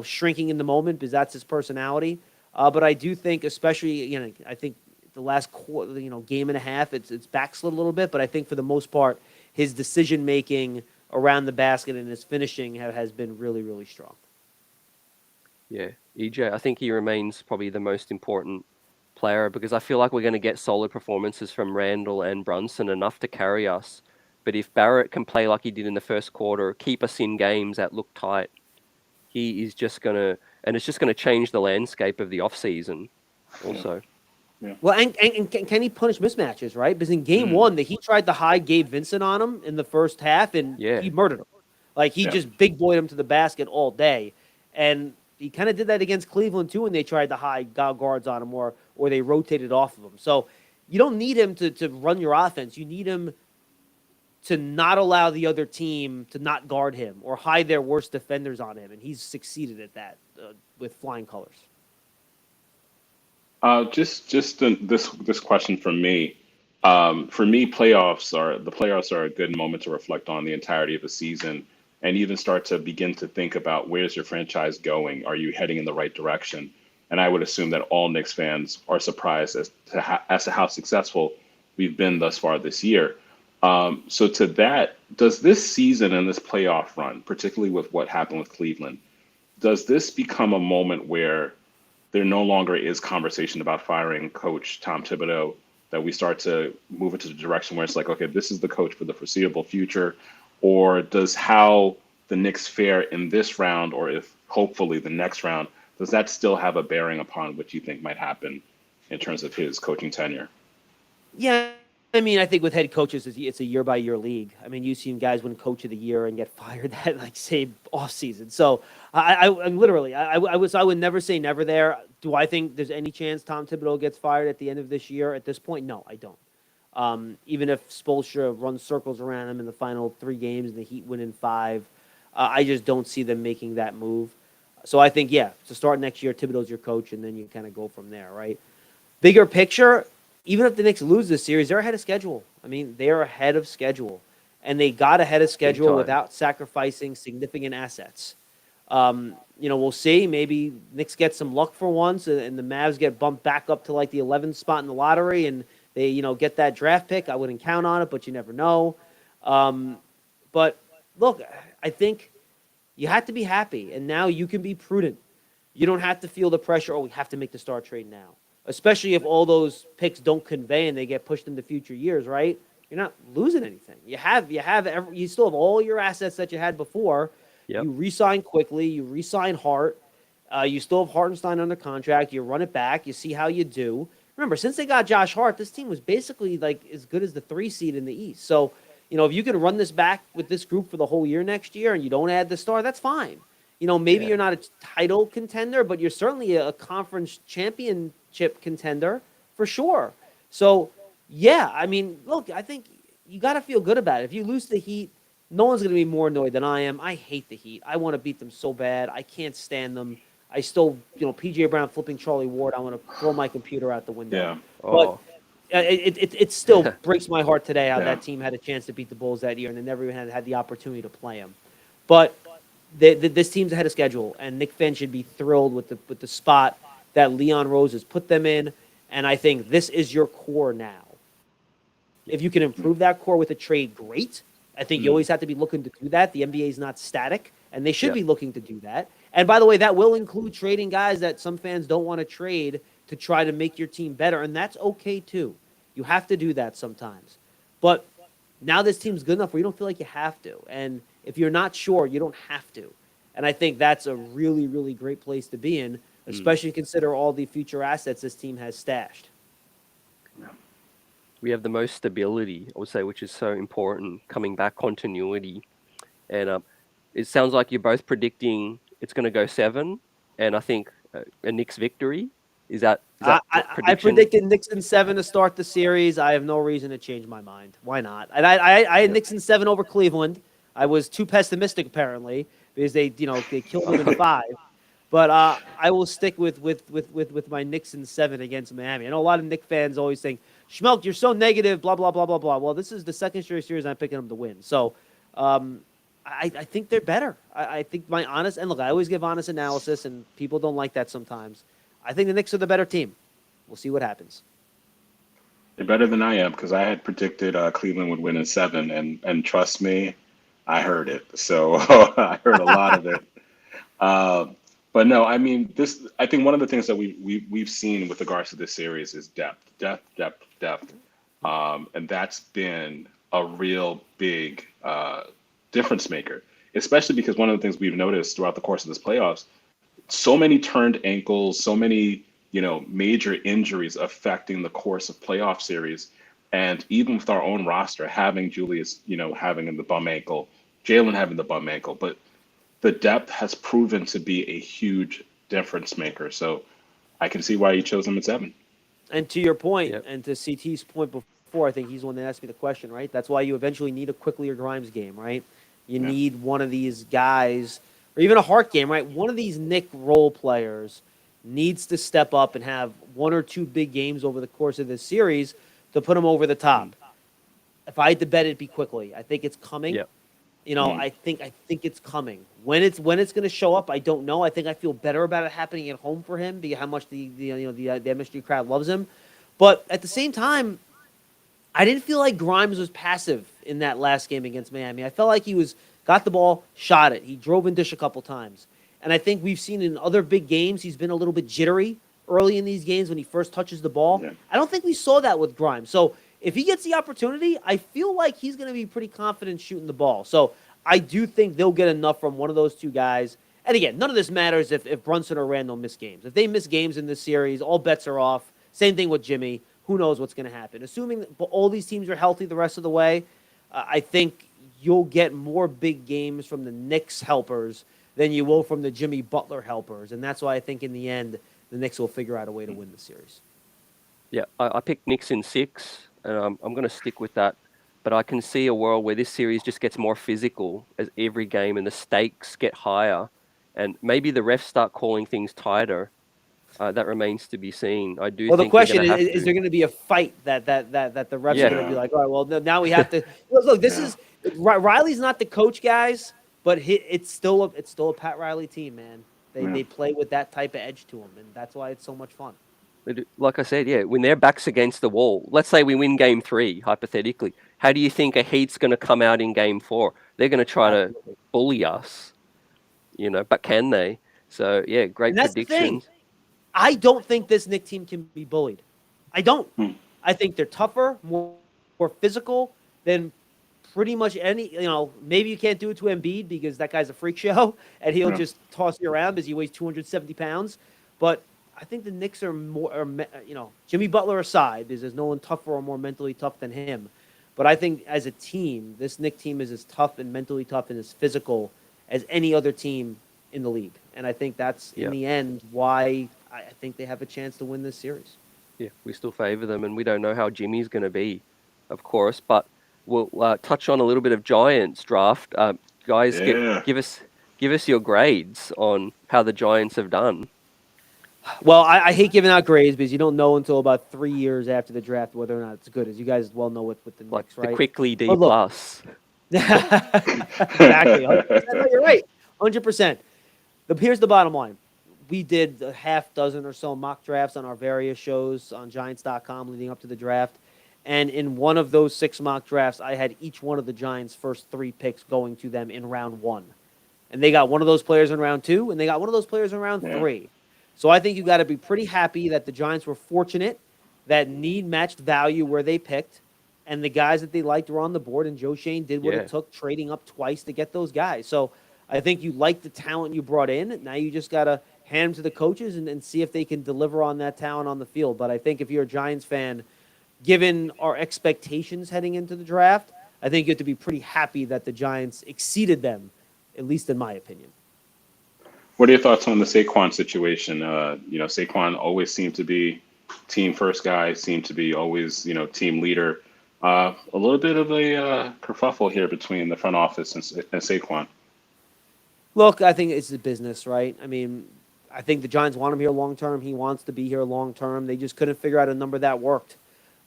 shrinking in the moment because that's his personality. But I do think, especially, I think the last quarter, game and a half, it's backslid a little bit. But I think for the most part, his decision making around the basket and his finishing has been really, really strong. Yeah, EJ, I think he remains probably the most important player because I feel like we're going to get solid performances from Randle and Brunson, enough to carry us. But if Barrett can play like he did in the first quarter, keep us in games that look tight, he is just going to, and it's just going to change the landscape of the offseason also. Yeah. Well, and can he punish mismatches, right? Because in game 1, he tried to hide Gabe Vincent on him in the first half, and he murdered him. Like, he just big boyed him to the basket all day. And he kind of did that against Cleveland, too, when they tried to hide guards on him or they rotated off of him. So you don't need him to run your offense. You need him to not allow the other team to not guard him or hide their worst defenders on him. And he's succeeded at that with flying colors. This question from me. For me, playoffs are a good moment to reflect on the entirety of a season and even start to begin to think about where's your franchise going? Are you heading in the right direction? And I would assume that all Knicks fans are surprised as to how successful we've been thus far this year. So to that, does this season and this playoff run, particularly with what happened with Cleveland, does this become a moment where there no longer is conversation about firing Coach Tom Thibodeau, that we start to move into the direction where it's like, okay, this is the coach for the foreseeable future? Or does how the Knicks fare in this round, or if hopefully the next round, does that still have a bearing upon what you think might happen in terms of his coaching tenure? Yeah, I mean, I think with head coaches, it's a year by year league. I mean, you've seen guys win Coach of the Year and get fired that like same off season. So I'm literally, I would never say never there. Do I think there's any chance Tom Thibodeau gets fired at the end of this year? At this point, no, I don't. Even if Spoelstra runs circles around him in the final 3 games and the Heat win in 5, I just don't see them making that move. So I think, yeah, to start next year, Thibodeau's your coach, and then you kind of go from there, right? Bigger picture, even if the Knicks lose this series, they're ahead of schedule. I mean, they're ahead of schedule. And they got ahead of schedule without sacrificing significant assets. We'll see. Maybe Knicks get some luck for once, and the Mavs get bumped back up to like the 11th spot in the lottery, and they, get that draft pick. I wouldn't count on it, but you never know. But look, I think you have to be happy, and now you can be prudent. You don't have to feel the pressure, we have to make the star trade now, especially if all those picks don't convey and they get pushed into future years, right? You're not losing anything. You still have all your assets that you had before. Yep. You re-sign quickly. You re-sign Hart. You still have Hartenstein under contract. You run it back. You see how you do. Remember, since they got Josh Hart, this team was basically like as good as the 3 seed in the East. So, if you can run this back with this group for the whole year next year and you don't add the star, that's fine. Maybe you're not a title contender, but you're certainly a conference championship contender for sure. So, yeah, I mean, look, I think you got to feel good about it. If you lose the Heat, no one's going to be more annoyed than I am. I hate the Heat. I want to beat them so bad. I can't stand them. I still, PJ Brown flipping Charlie Ward. I want to throw my computer out the window. Yeah. But it still breaks my heart today how that team had a chance to beat the Bulls that year and they never even had the opportunity to play them. But this team's ahead of schedule, and Nick Finn should be thrilled with the spot that Leon Rose has put them in. And I think this is your core now. If you can improve that core with a trade, great. I think you always have to be looking to do that. The NBA is not static, and they should be looking to do that. And by the way, that will include trading guys that some fans don't want to trade to try to make your team better, and that's okay too. You have to do that sometimes. But now this team's good enough where you don't feel like you have to. And if you're not sure, you don't have to. And I think that's a really, really great place to be in, especially consider all the future assets this team has stashed. We have the most stability, I would say, which is so important, coming back continuity. And it sounds like you're both predicting it's going to go 7, and I think a Knicks victory. Is that I predicted Knicks in 7 to start the series. I have no reason to change my mind. Why not? And I had Knicks in 7 over Cleveland. I was too pessimistic apparently because they killed them in 5. But I will stick with my Knicks in 7 against Miami. I know a lot of Knicks fans always think, Schmelk, you're so negative, blah, blah, blah, blah, blah. Well, this is the second straight series I'm picking them to win. So I think they're better. I think my honest – and look, I always give honest analysis, and people don't like that sometimes. I think the Knicks are the better team. We'll see what happens. They're better than I am because I had predicted Cleveland would win in 7, and trust me, I heard it. So I heard a lot of it. But no, I mean, I think one of the things that we've seen with regards to this series is depth. And that's been a real big difference maker, especially because one of the things we've noticed throughout the course of this playoffs, so many turned ankles, so many, major injuries affecting the course of playoff series. And even with our own roster, having Julius, having the bum ankle, Jalen having the bum ankle, but the depth has proven to be a huge difference maker. So I can see why you chose him at 7. And to your point, and to CT's point before, I think he's the one that asked me the question, right? That's why you eventually need a Quickly or Grimes game, right? You need one of these guys, or even a Hart game, right? One of these Knick role players needs to step up and have 1 or 2 big games over the course of this series to put him over the top. If I had to bet, it'd be Quickly. I think it's coming. Yep. I think it's coming. When it's going to show up, I don't know. I think I feel better about it happening at home for him, because how much the MSG crowd loves him. But at the same time, I didn't feel like Grimes was passive in that last game against Miami. I felt like he got the ball, shot it. He drove and dish a couple times. And I think we've seen in other big games, he's been a little bit jittery early in these games when he first touches the ball. Yeah. I don't think we saw that with Grimes. So if he gets the opportunity, I feel like he's going to be pretty confident shooting the ball. So I do think they'll get enough from one of those two guys. And again, none of this matters if Brunson or Randle miss games. If they miss games in this series, all bets are off. Same thing with Jimmy. Who knows what's going to happen? Assuming that all these teams are healthy the rest of the way, I think you'll get more big games from the Knicks helpers than you will from the Jimmy Butler helpers. And that's why I think in the end, the Knicks will figure out a way to win the series. Yeah, I picked Knicks in 6, and I'm going to stick with that. But I can see a world where this series just gets more physical as every game and the stakes get higher. And maybe the refs start calling things tighter. That remains to be seen. I do Well, the think they're question going to have is to. there going to be a fight that the refs Yeah. are going to be like, all right, well, now we have to look. This is Riley's not the coach, guys, but it's still a Pat Riley team, man. They play with that type of edge to them, and that's why it's so much fun. Like I said, yeah, when their back's against the wall, let's say we win game 3, hypothetically, how do you think a Heat's going to come out in game 4? They're going to try to bully us, but can they? So, yeah, great And that's the thing. predictions. I don't think this Knicks team can be bullied. I don't. I think they're tougher, more physical than pretty much any. Maybe you can't do it to Embiid because that guy's a freak show and he'll just toss you around because he weighs 270 pounds. But I think the Knicks are more, Jimmy Butler aside, because there's no one tougher or more mentally tough than him. But I think as a team, this Knicks team is as tough and mentally tough and as physical as any other team in the league. And I think that's, in the end, why I think they have a chance to win this series. Yeah, we still favour them, and we don't know how Jimmy's going to be, of course. But we'll touch on a little bit of Giants draft. Guys, give us your grades on how the Giants have done. Well, I hate giving out grades because you don't know until about 3 years after the draft whether or not it's good, as you guys well know with the Knicks, right? The quickly D+. Exactly. You're right. 100%. Here's the bottom line. We did a half dozen or so mock drafts on our various shows on Giants.com leading up to the draft. And in one of those 6 mock drafts, I had each one of the Giants' first 3 picks going to them in round 1. And they got one of those players in round 2, and they got one of those players in round 3. So I think you got to be pretty happy that the Giants were fortunate that need matched value where they picked, and the guys that they liked were on the board, and Joe Shane did what it took, trading up twice to get those guys. So I think you like the talent you brought in. Now you just got to hand them to the coaches and see if they can deliver on that talent on the field. But I think if you're a Giants fan, given our expectations heading into the draft, I think you have to be pretty happy that the Giants exceeded them, at least in my opinion. What are your thoughts on the Saquon situation? Saquon always seemed to be team first guy, seemed to be always, team leader. A little bit of a kerfuffle here between the front office and Saquon. Look, I think it's a business, right? I mean, I think the Giants want him here long term. He wants to be here long term. They just couldn't figure out a number that worked.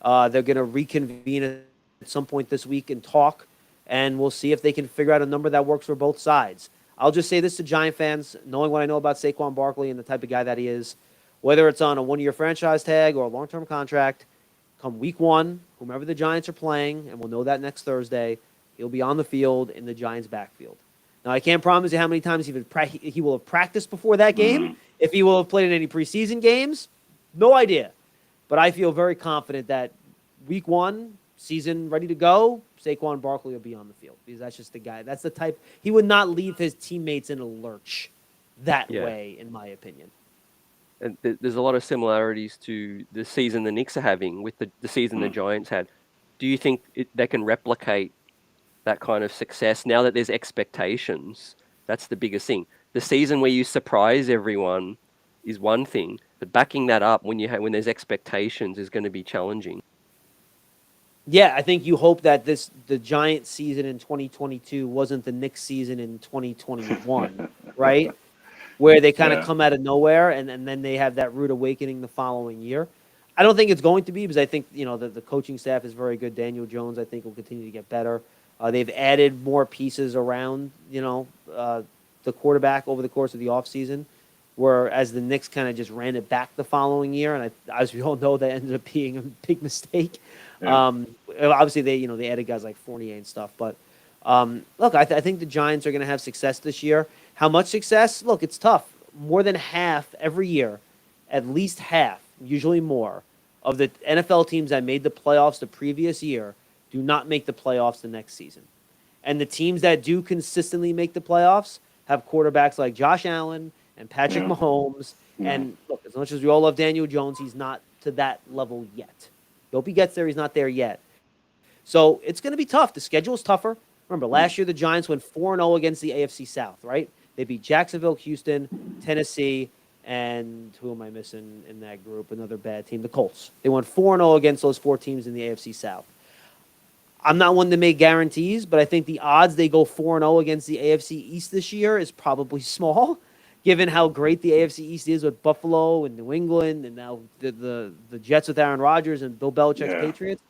They're going to reconvene at some point this week and talk, and we'll see if they can figure out a number that works for both sides. I'll just say this to Giant fans, knowing what I know about Saquon Barkley and the type of guy that he is, whether it's on a 1-year franchise tag or a long-term contract, come week 1, whomever the Giants are playing, and we'll know that next Thursday, he'll be on the field in the Giants' backfield. Now, I can't promise you how many times he will have practiced before that game. If he will have played in any preseason games, no idea. But I feel very confident that week 1, season ready to go, Saquon Barkley will be on the field because that's just the guy. That's the type. He would not leave his teammates in a lurch that way, in my opinion. And there's a lot of similarities to the season the Knicks are having with the season the Giants had. Do you think they can replicate that kind of success now that there's expectations? That's the biggest thing. The season where you surprise everyone is one thing, but backing that up when there's expectations is going to be challenging. Yeah, I think you hope that the Giants season in 2022 wasn't the Knicks season in 2021, right? Where they kind of come out of nowhere and then they have that rude awakening the following year. I don't think it's going to be because I think, the coaching staff is very good. Daniel Jones, I think, will continue to get better. They've added more pieces around, the quarterback over the course of the offseason, whereas the Knicks kind of just ran it back the following year. And as we all know, that ended up being a big mistake. Yeah. Obviously, they added guys like Fournier and stuff. But, look, I think the Giants are going to have success this year. How much success? Look, it's tough. More than half every year, at least half, usually more, of the NFL teams that made the playoffs the previous year do not make the playoffs the next season. And the teams that do consistently make the playoffs have quarterbacks like Josh Allen and Patrick Yeah. Mahomes. Yeah. And look, as much as we all love Daniel Jones, he's not to that level yet. Hope he gets there. He's not there yet. So it's going to be tough. The schedule is tougher. Remember, last year the Giants went 4-0 against the AFC South, right? They beat Jacksonville, Houston, Tennessee, and who am I missing in that group? Another bad team, the Colts. They went 4-0 against those 4 teams in the AFC South. I'm not one to make guarantees, but I think the odds they go 4-0 against the AFC East this year is probably small, given how great the AFC East is with Buffalo and New England, and now the Jets with Aaron Rodgers and Bill Belichick's Patriots.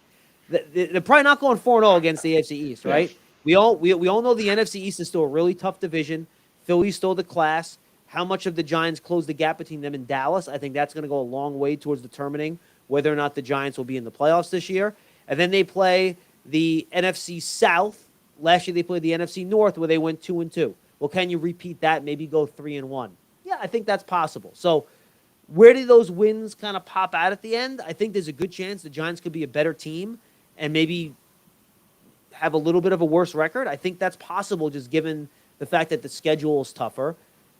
They're probably not going 4-0 against the AFC East, right? Yeah. We all know the NFC East is still a really tough division. Philly's still the class. How much of the Giants close the gap between them and Dallas? I think that's going to go a long way towards determining whether or not the Giants will be in the playoffs this year. And then they play the NFC South. Last year they played the NFC North where they went 2-2. Well, can you repeat that? Maybe go 3-1. Yeah, I think that's possible. So where do those wins kind of pop out at the end? I think there's a good chance the Giants could be a better team and maybe have a little bit of a worse record. I think that's possible just given the fact that the schedule is tougher.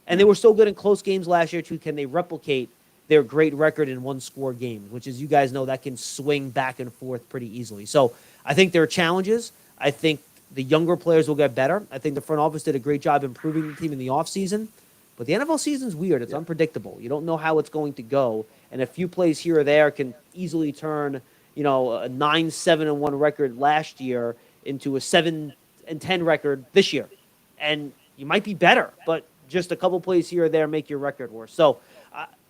And they were so good in close games last year, too. Can they replicate their great record in one-score games, which, as you guys know, that can swing back and forth pretty easily. So I think there are challenges. I think the younger players will get better. I think the front office did a great job improving the team in the offseason. But the NFL season is weird. It's unpredictable. You don't know how it's going to go. And a few plays here or there can easily turn, a 9-7-1 record last year into a 7-10 record this year. And you might be better, but just a couple plays here or there make your record worse. So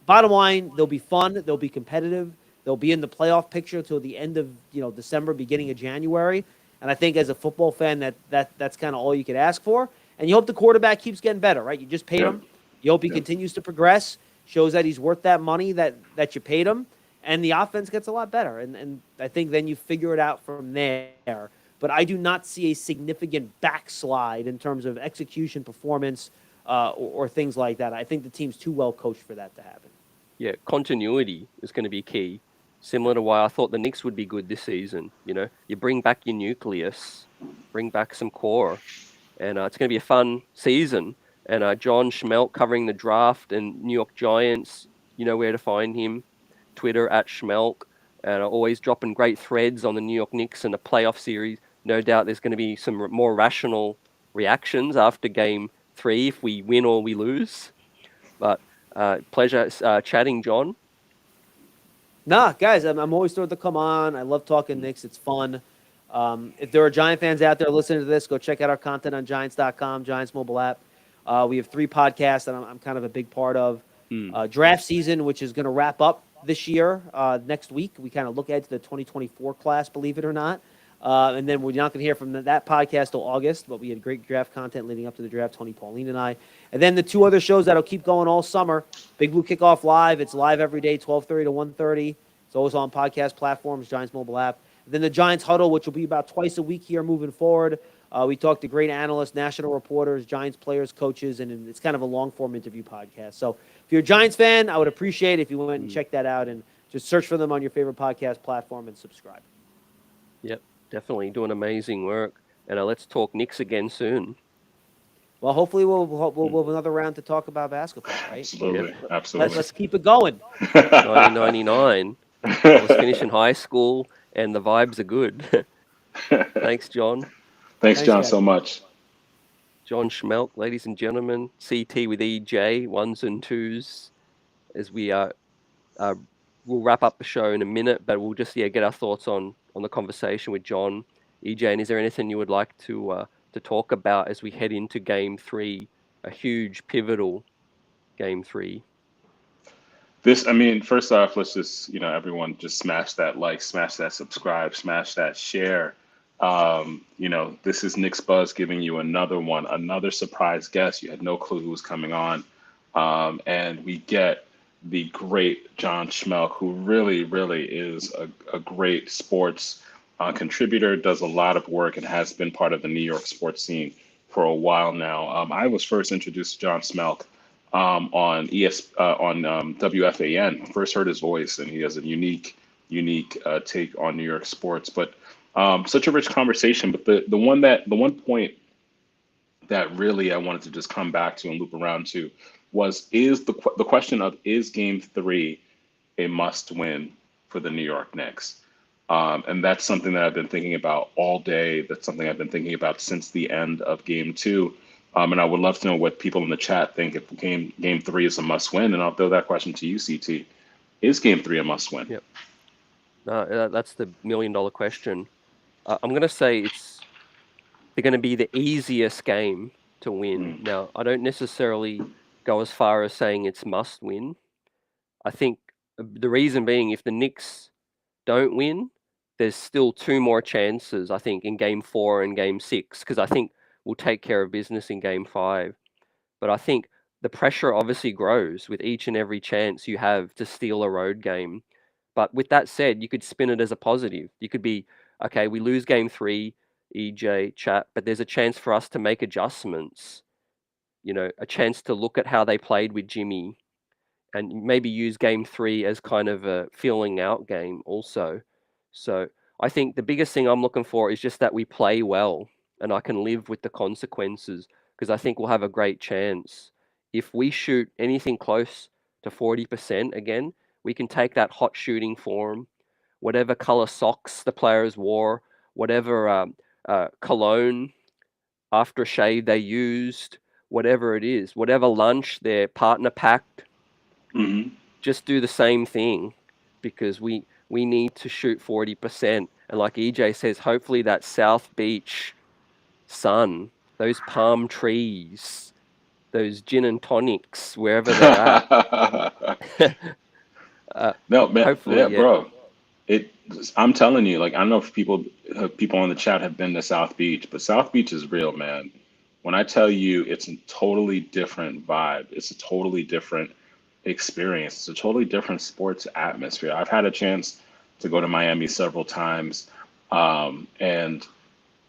bottom line, they'll be fun. They'll be competitive. They'll be in the playoff picture till the end of December, beginning of January. And I think as a football fan, that's kind of all you could ask for. And you hope the quarterback keeps getting better, right? You just paid him. You hope he continues to progress, shows that he's worth that money that you paid him, and the offense gets a lot better. And I think then you figure it out from there. But I do not see a significant backslide in terms of execution, performance, or things like that. I think the team's too well coached for that to happen. Yeah, continuity is going to be key. Similar to why I thought the Knicks would be good this season. You bring back your nucleus, bring back some core, and it's going to be a fun season. And John SCHMEELK covering the draft and New York Giants, you know where to find him. Twitter @SCHMEELK, and always dropping great threads on the New York Knicks and the playoff series. No doubt there's going to be some more rational reactions after Game 3 if we win or we lose. But pleasure chatting, John. Nah, guys, I'm always thrilled to come on. I love talking Knicks. It's fun. If there are Giant fans out there listening to this, go check out our content on Giants.com, Giants mobile app. We have 3 podcasts that I'm kind of a big part of. Draft season, which is going to wrap up this year, next week. We kind of look ahead to the 2024 class, believe it or not. And then we're not going to hear from that podcast till August, but we had great draft content leading up to the draft, Tony, Pauline, and I. And then the 2 other shows that'll keep going all summer. Big Blue Kickoff Live. It's live every day, 12:30 to 1:30. It's always on podcast platforms, Giants mobile app. And then the Giants Huddle, which will be about twice a week here moving forward. We talk to great analysts, national reporters, Giants players, coaches, and it's kind of a long-form interview podcast. So if you're a Giants fan, I would appreciate it if you went and checked that out and just search for them on your favorite podcast platform and subscribe. Yep, definitely doing amazing work. And let's talk Knicks again soon. Well, hopefully we'll have another round to talk about basketball, right? Absolutely, Yep. absolutely. Let's keep it going. 1999. I was finishing high school, and the vibes are good. Thanks, John. Thanks, John, guys. so much. John SCHMEELK, ladies and gentlemen, CT with EJ, 1s and 2s, as we we'll wrap up the show in a minute, but we'll just get our thoughts on the conversation with John. EJ, and is there anything you would like to talk about as we head into Game 3, a huge pivotal Game 3? First off, let's just, everyone just smash that like, smash that subscribe, smash that share. This is Knicks Buzz giving you another surprise guest. You had no clue who was coming on. And we get the great John SCHMEELK, who really, really is a great sports contributor, does a lot of work, and has been part of the New York sports scene for a while now. I was first introduced to John Smelk on WFAN. First heard his voice, and he has a unique take on New York sports. But such a rich conversation. But the one point that really I wanted to just come back to and loop around to was the question of, is Game Three a must win for the New York Knicks? And that's something that I've been thinking about all day. That's something I've been thinking about since the end of Game Two. And I would love to know what people in the chat think if Game Three is a must win. And I'll throw that question to you, CT. Is Game Three a must win? Yep. No, that's the $1,000,000 question. I'm going to say they're going to be the easiest game to win. Mm, Now, I don't necessarily go as far as saying it's must win. I think the reason being, if the Knicks don't win, there's still two more chances, I think, in Game 4 and Game 6, because I think we'll take care of business in Game 5. But I think the pressure obviously grows with each and every chance you have to steal a road game. But with that said, you could spin it as a positive. You could be, okay, we lose Game 3, EJ, chat, but there's a chance for us to make adjustments. A chance to look at how they played with Jimmy and maybe use Game 3 as kind of a filling out game also. So I think the biggest thing I'm looking for is just that we play well and I can live with the consequences, because I think we'll have a great chance. If we shoot anything close to 40% again, we can take that hot shooting form, whatever color socks the players wore, whatever cologne aftershave they used, whatever it is, whatever lunch their partner packed, hmm just do the same thing, because we need to shoot 40%. And like EJ says, hopefully that South Beach sun, those palm trees, those gin and tonics, wherever they're at. No, man, Hopefully, yeah, yeah. bro. It. I'm telling you, like, I don't know if people on the chat have been to South Beach, but South Beach is real, man. When I tell you, it's a totally different vibe. It's a totally different experience. It's a totally different sports atmosphere. I've had a chance to go to Miami several times, and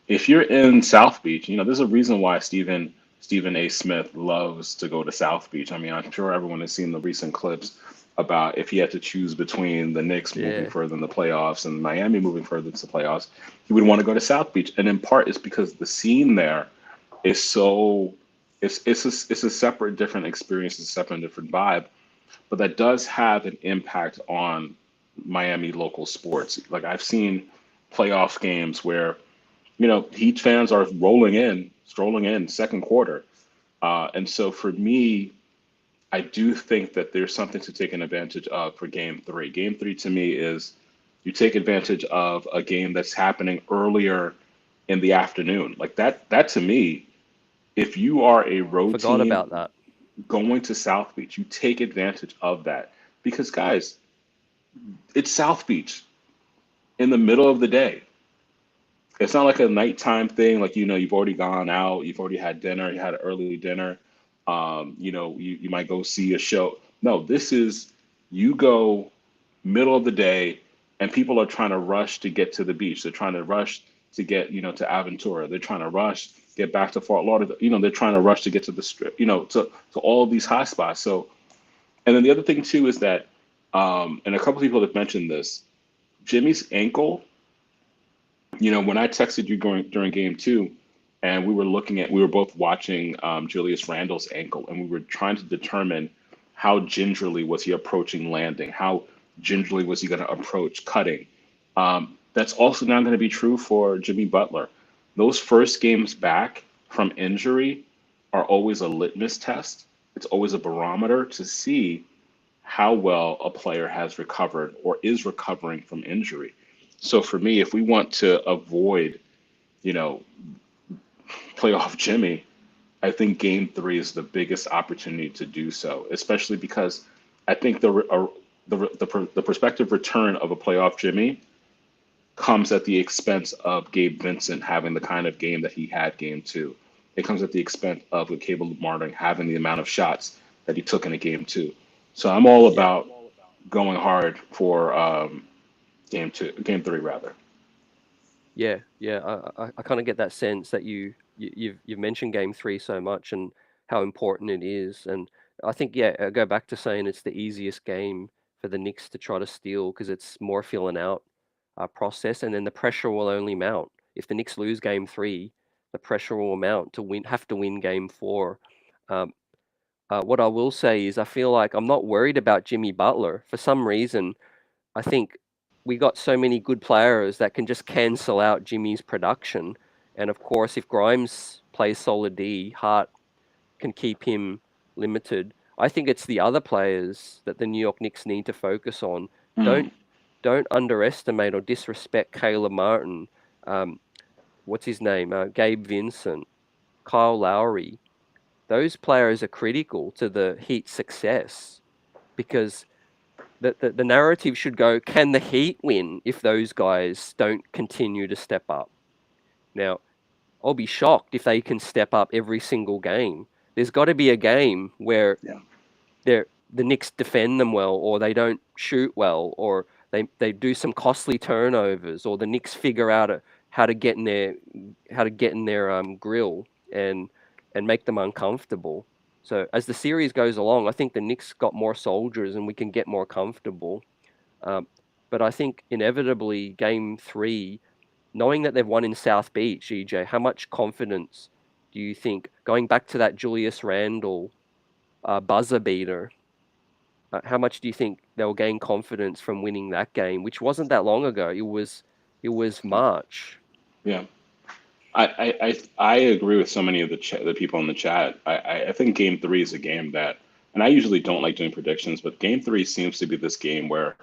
if you're in South Beach, there's a reason why Stephen A. Smith loves to go to South Beach. I mean, I'm sure everyone has seen the recent clips about if he had to choose between the Knicks moving Yeah. further in the playoffs and Miami moving further into the playoffs, he would want to go to South Beach. And in part, it's because the scene there is so it's a separate, different experience, it's a separate, different vibe. But that does have an impact on Miami local sports. Like I've seen playoff games where Heat fans are strolling in second quarter. And so for me, I do think that there's something to take an advantage of for Game Three. Game Three to me is you take advantage of a game that's happening earlier in the afternoon. Like that. That to me, if you are a road Forgot team about that. going to South Beach, you take advantage of that because guys, it's South Beach in the middle of the day. It's not like a nighttime thing. Like you've already gone out, you've already had dinner, you had an early dinner. You might go see a show. No, this is you go middle of the day, and people are trying to rush to get to the beach. They're trying to rush to get to Aventura. They're trying to rush get back to Fort Lauderdale. They're trying to rush to get to the strip. To all of these high spots. So, and then the other thing too is that, and a couple people have mentioned this. Jimmy's ankle. When I texted you during Game Two, and we were both watching Julius Randle's ankle, and we were trying to determine how gingerly was he approaching landing, how gingerly was he going to approach cutting. That's also not going to be true for Jimmy Butler. Those first games back from injury are always a litmus test. It's always a barometer to see how well a player has recovered or is recovering from injury. So for me, if we want to avoid, you know, playoff Jimmy, I think Game Three is the biggest opportunity to do so, especially because I think the prospective return of a playoff Jimmy comes at the expense of Gabe Vincent having the kind of game that he had Game Two. It comes at the expense of Caleb Martin having the amount of shots that he took in a Game Two. So I'm all Yeah. about going hard for Game Three rather. Yeah. I kind of get that sense that you you've mentioned Game 3 so much and how important it is, and I think I go back to saying it's the easiest game for the Knicks to try to steal because it's more filling out process, and then the pressure will only mount. If the Knicks lose Game 3, the pressure will mount to have to win Game 4. Um, what I will say is I feel like I'm not worried about Jimmy Butler. For some reason, I think we got so many good players that can just cancel out Jimmy's production. And of course, if Grimes plays solid D, Hart can keep him limited. I think it's the other players that the New York Knicks need to focus on. Mm, Don't don't underestimate or disrespect Caleb Martin. What's his name? Gabe Vincent, Kyle Lowry. Those players are critical to the Heat's success because the narrative should go, can the Heat win if those guys don't continue to step up? Now, I'll be shocked if they can step up every single game. There's got to be a game where yeah. the Knicks defend them well, or they don't shoot well, or they do some costly turnovers, or the Knicks figure out how to get in their grill and make them uncomfortable. So as the series goes along, I think the Knicks got more soldiers and we can get more comfortable. Um, but I think inevitably Game 3, knowing that they've won in South Beach, EJ, how much confidence do you think, going back to that Julius Randle buzzer beater, how much do you think they'll gain confidence from winning that game, which wasn't that long ago? It was March. Yeah. I agree with so many of the people in the chat. I think Game 3 is a game that, and I usually don't like doing predictions, but Game 3 seems to be this game where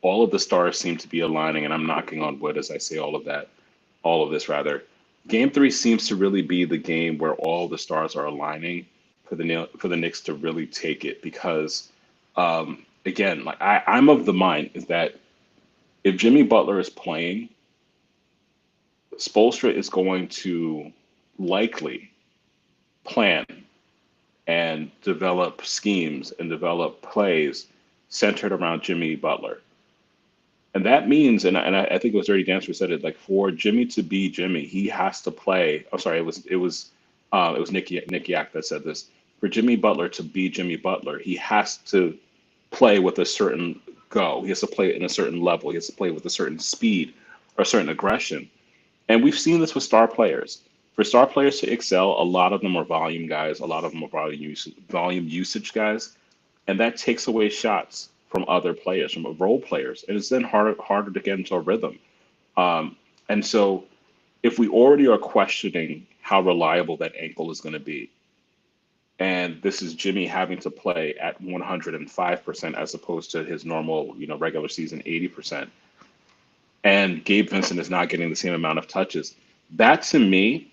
all of the stars seem to be aligning, and I'm knocking on wood as I say all of this rather. Game 3 seems to really be the game where all the stars are aligning for the Knicks to really take it because, again, like I'm of the mind is that if Jimmy Butler is playing, Spoelstra is going to likely plan and develop schemes and develop plays centered around Jimmy Butler. And that means, I think it was Dirty Dancer who said it, like for Jimmy to be Jimmy, he has to play. I'm sorry, it was Nick Yak that said this. For Jimmy Butler to be Jimmy Butler, he has to play with a certain go. He has to play in a certain level. He has to play with a certain speed or a certain aggression. And we've seen this with star players. For star players to excel, a lot of them are volume guys. A lot of them are volume usage guys, and that takes away shots from other players, from role players, and it's then harder to get into a rhythm. And so, if we already are questioning how reliable that ankle is going to be, and this is Jimmy having to play at 105% as opposed to his normal, regular season 80%, and Gabe Vincent is not getting the same amount of touches. That to me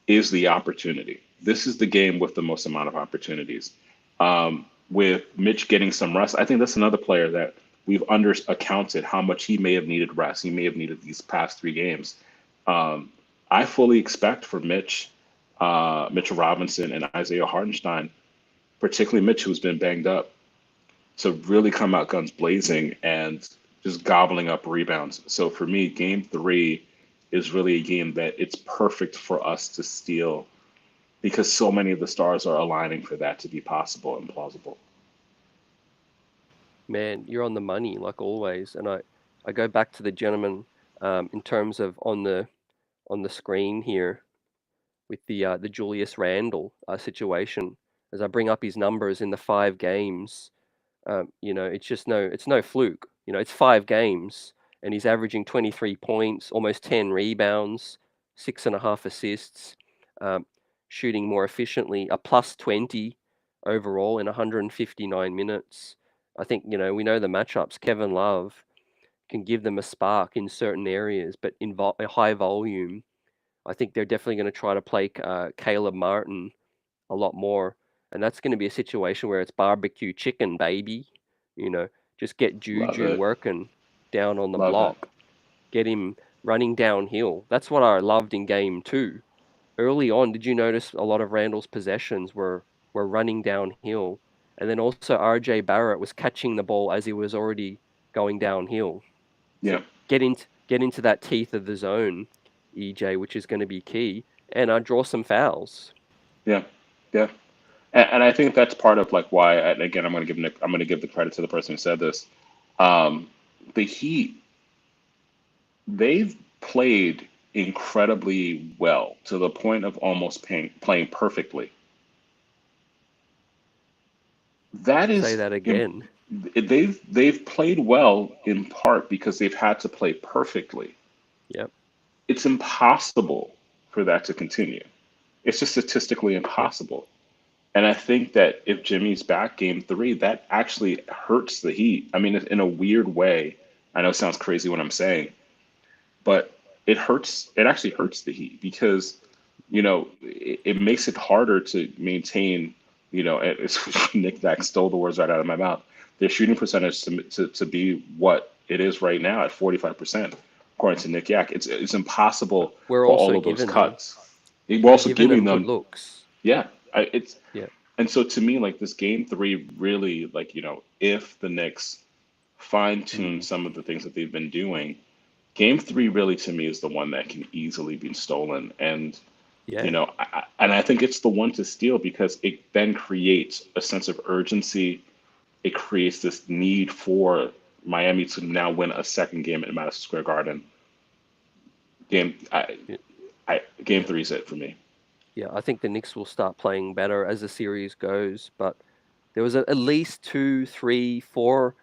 is the opportunity. This is the game with the most amount of opportunities. With Mitch getting some rest, I think that's another player that we've under accounted how much he may have needed rest. He may have needed these past 3 games. I fully expect for Mitchell Robinson, and Isaiah Hartenstein, particularly Mitch, who's been banged up, to really come out guns blazing and just gobbling up rebounds. So for me, Game 3 is really a game that it's perfect for us to steal because so many of the stars are aligning for that to be possible and plausible. Man, you're on the money like always, and I go back to the gentleman in terms of on the screen here with the Julius Randle situation. As I bring up his numbers in the 5 games, it's no fluke. It's 5 games, and he's averaging 23 points, almost 10 rebounds, 6.5 assists, um, shooting more efficiently, a plus 20 overall in 159 minutes. I think we know the matchups. Kevin Love can give them a spark in certain areas, but in high volume, I think they're definitely going to try to play Caleb Martin a lot more. And that's going to be a situation where it's barbecue chicken, baby. You know, just get Love Juju it. working down on the Love it. block, get him running downhill. That's what I loved in game 2. Early on, did you notice a lot of Randall's possessions were running downhill? And then also RJ Barrett was catching the ball as he was already going downhill. So Yeah. get into that teeth of the zone, EJ, which is going to be key. and draw some fouls. Yeah, yeah. And I think that's part of like why. And again, I'm going to give the credit to the person who said this. Um, the Heat, they've played incredibly well to the point of almost playing perfectly. That Say is, that again. they've played well in part because they've had to play perfectly. Yep. It's impossible for that to continue. It's just statistically Yep. impossible. And I think that if Jimmy's back game three, that actually hurts the Heat. I mean, in a weird way. I know it sounds crazy what I'm saying, but it hurts. It actually hurts the Heat because, it makes it harder to maintain, Nick Dak stole the words right out of my mouth. Their shooting percentage to be what it is right now at 45%, according to Nick Yak. It's impossible We're for also all of those giving them. cuts. We're We're also giving giving them good them, looks. yeah, it's Yeah. and so to me, like this game three really, like, if the Knicks fine tune Mm. some of the things that they've been doing, game three really to me is the one that can easily be stolen. And, Yeah. and I think it's the one to steal because it then creates a sense of urgency. It creates this need for Miami to now win a second game at Madison Square Garden. Game, Yeah. game Yeah. three is it for me. Yeah. I think the Knicks will start playing better as the series goes, but there was at least two, three, four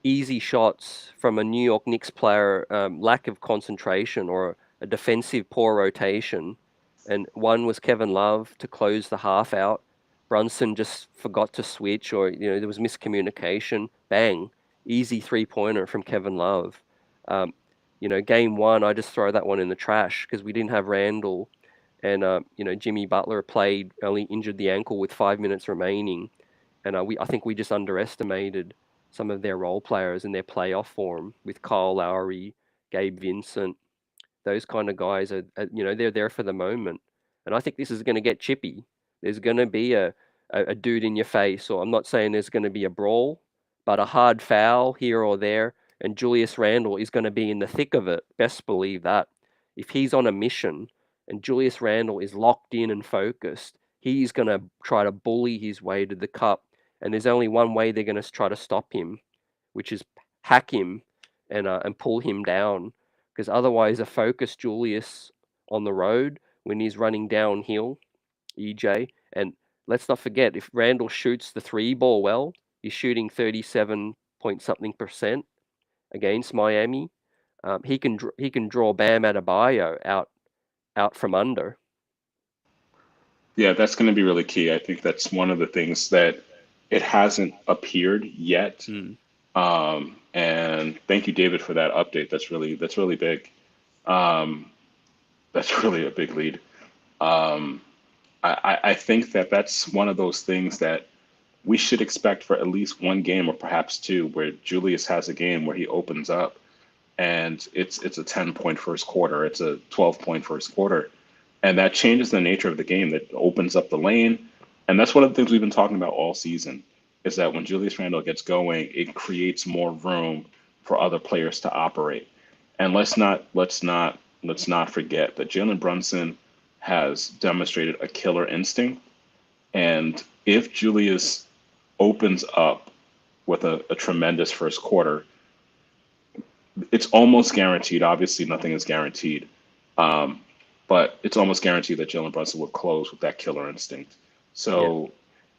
easy shots from a New York Knicks player, lack of concentration or a defensive poor rotation. And one was Kevin Love to close the half out. Brunson just forgot to switch, or there was miscommunication. Bang, easy 3-pointer from Kevin Love. Um, game one, I just throw that one in the trash because we didn't have Randle, and Jimmy Butler played only injured the ankle with 5 minutes remaining, and I think we just underestimated some of their role players in their playoff form with Kyle Lowry, Gabe Vincent. Those kind of guys they're there for the moment, and I think this is going to get chippy. There's going to be a dude in your face, or I'm not saying there's going to be a brawl, but a hard foul here or there, and Julius Randle is going to be in the thick of it. Best believe that. If he's on a mission and Julius Randle is locked in and focused, he's going to try to bully his way to the cup, and there's only one way they're going to try to stop him, which is hack him and pull him down, because otherwise a focused Julius on the road when he's running downhill, EJ, and let's not forget, if Randall shoots the three ball well, he's shooting 37 point something percent against Miami. He can draw Bam Adebayo out from under. Yeah, that's going to be really key. I think that's one of the things that it hasn't appeared yet. Mm. And thank you, David, for that update. That's really big. Um, that's really a big lead. Um, I think that that's one of those things that we should expect for at least one game or perhaps two, where Julius has a game where he opens up and it's a 10-point first quarter, it's a 12-point first quarter, and that changes the nature of the game. That opens up the lane, and that's one of the things we've been talking about all season. Is that when Julius Randle gets going, it creates more room for other players to operate. And let's not forget that Jalen Brunson has demonstrated a killer instinct. And if Julius opens up with a tremendous first quarter, it's almost guaranteed. Obviously, nothing is guaranteed, um, but it's almost guaranteed that Jalen Brunson will close with that killer instinct. Yeah, So,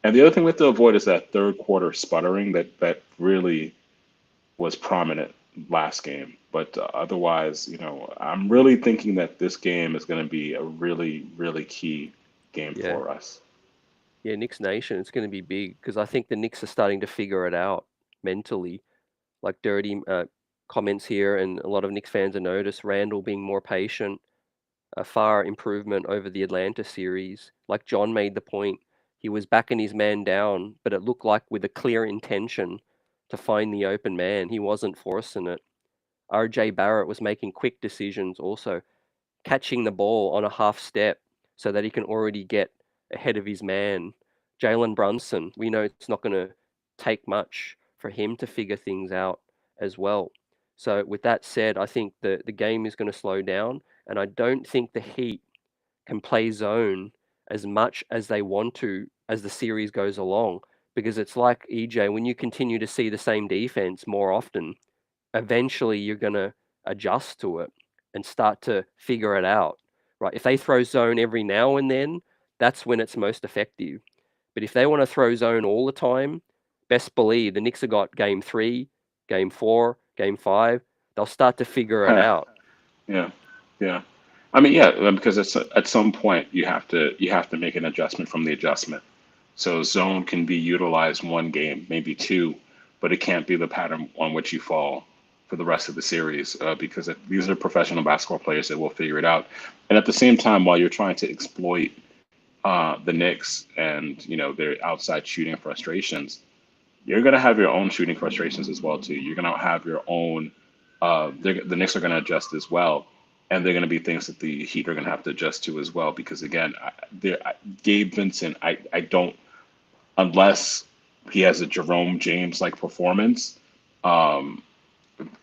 and the other thing we have to avoid is that third quarter sputtering that really was prominent last game. But otherwise, I'm really thinking that this game is going to be a really, really key game yeah, for us. yeah. Knicks Nation, it's going to be big because I think the Knicks are starting to figure it out mentally. Like dirty comments here, and a lot of Knicks fans have noticed Randall being more patient, a far improvement over the Atlanta series. Like John made the point, he was backing his man down, but it looked like with a clear intention to find the open man. He wasn't forcing it. RJ Barrett was making quick decisions also, catching the ball on a half step so that he can already get ahead of his man. Jalen Brunson, we know it's not going to take much for him to figure things out as well. So, with that said, I think the game is going to slow down, and I don't think the Heat can play zone as much as they want to as the series goes along. Because it's like EJ, when you continue to see the same defense more often, eventually you're going to adjust to it and start to figure it out, right? If they throw zone every now and then, that's when it's most effective. But if they want to throw zone all the time, best believe the Knicks have got game 3, game 4, game 5. They'll start to figure it out. Yeah, yeah. I mean, yeah, because at some point you have to make an adjustment from the adjustment. So zone can be utilized one game, maybe two, but it can't be the pattern on which you fall for the rest of the series because these are professional basketball players that will figure it out. And at the same time, while you're trying to exploit the Knicks and their outside shooting frustrations, you're going to have your own shooting frustrations as well too. You're going to have your own. The Knicks are going to adjust as well, and they're going to be things that the Heat are going to have to adjust to as well. Because again, Gabe Vincent, I don't unless he has a Jerome James like performance. Um,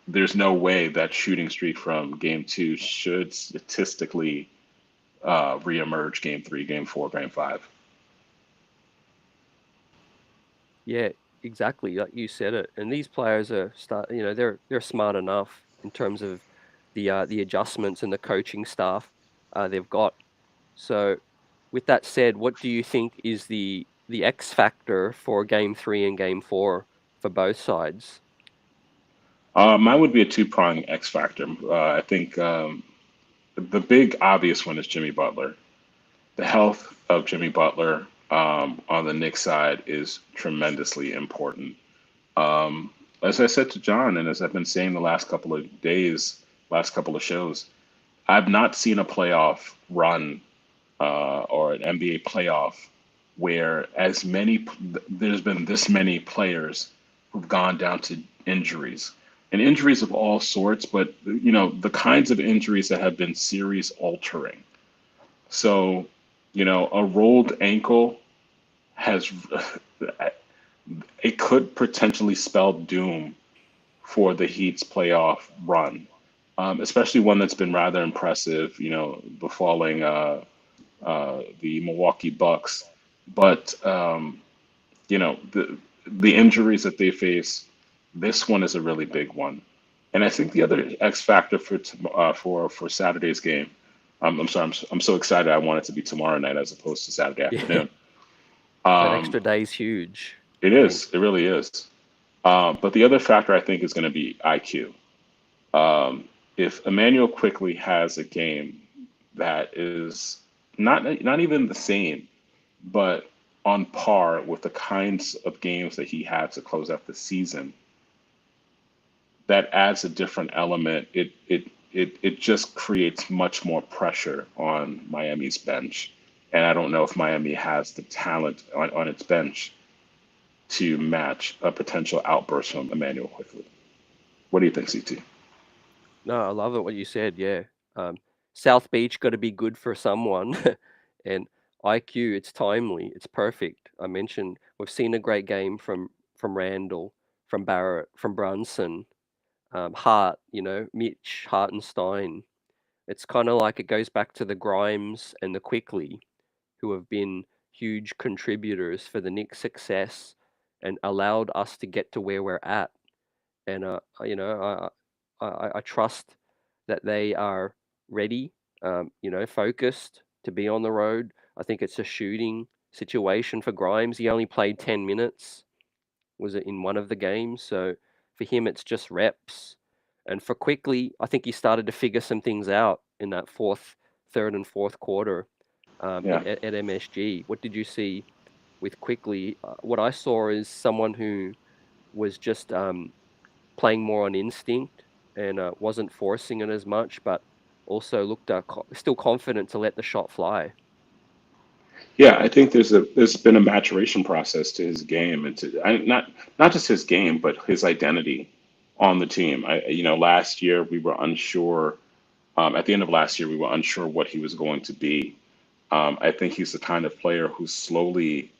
there's no way that shooting streak from Game Two should statistically reemerge Game Three, Game Four, Game Five. Yeah, exactly. Like you said it. And these players are they're smart enough in terms of the adjustments and the coaching staff they've got. So, with that said, what do you think is the X factor for Game 3 and Game 4 for both sides? Mine would be a two-prong X factor. I think the big obvious one is Jimmy Butler. The health of Jimmy Butler on the Knicks side is tremendously important. As I said to John, and as I've been saying the last couple of days, last couple of shows, I've not seen a playoff run or an NBA playoff where there's been this many players who've gone down to injuries and injuries of all sorts, but the kinds of injuries that have been series altering. So, a rolled ankle has it could potentially spell doom for the Heat's playoff run, especially one that's been rather impressive, befalling the Milwaukee Bucks. But the injuries that they face, this one is a really big one. And I think the other X factor for Saturday's game, I'm sorry, I'm so excited. I want it to be tomorrow night as opposed to Saturday Yeah, afternoon. that Um, extra day is huge, it I think. is, it really is. But the other factor I think is going to be IQ. If Emmanuel quickly has a game that is not even the same, but on par with the kinds of games that he had to close out the season, that adds a different element. It just creates much more pressure on Miami's bench, and I don't know if Miami has the talent on its bench to match a potential outburst from Emmanuel quickly. What do you think, CT? No, I love it what you said. Yeah, um, South Beach got to be good for someone, and IQ. It's timely. It's perfect. I mentioned we've seen a great game from Randle, from Barrett, from Brunson, Hart. Mitch Hartenstein. It's kind of like it goes back to the Grimes and the Quickly, who have been huge contributors for the Knicks' success and allowed us to get to where we're at. And I trust that they are ready, focused to be on the road. I think it's a shooting situation for Grimes. He only played 10 minutes, was it in one of the games? So for him, it's just reps. And for Quickly, I think he started to figure some things out in that third and fourth quarter Yeah. at MSG. What did you see with Quickly? What I saw is someone who was just playing more on instinct and wasn't forcing it as much, but also looked still confident to let the shot fly. Yeah, I think there's been a maturation process to his game and not just his game, but his identity on the team. Last year we were unsure. At the end of last year, we were unsure what he was going to be. I think he's the kind of player who's slowly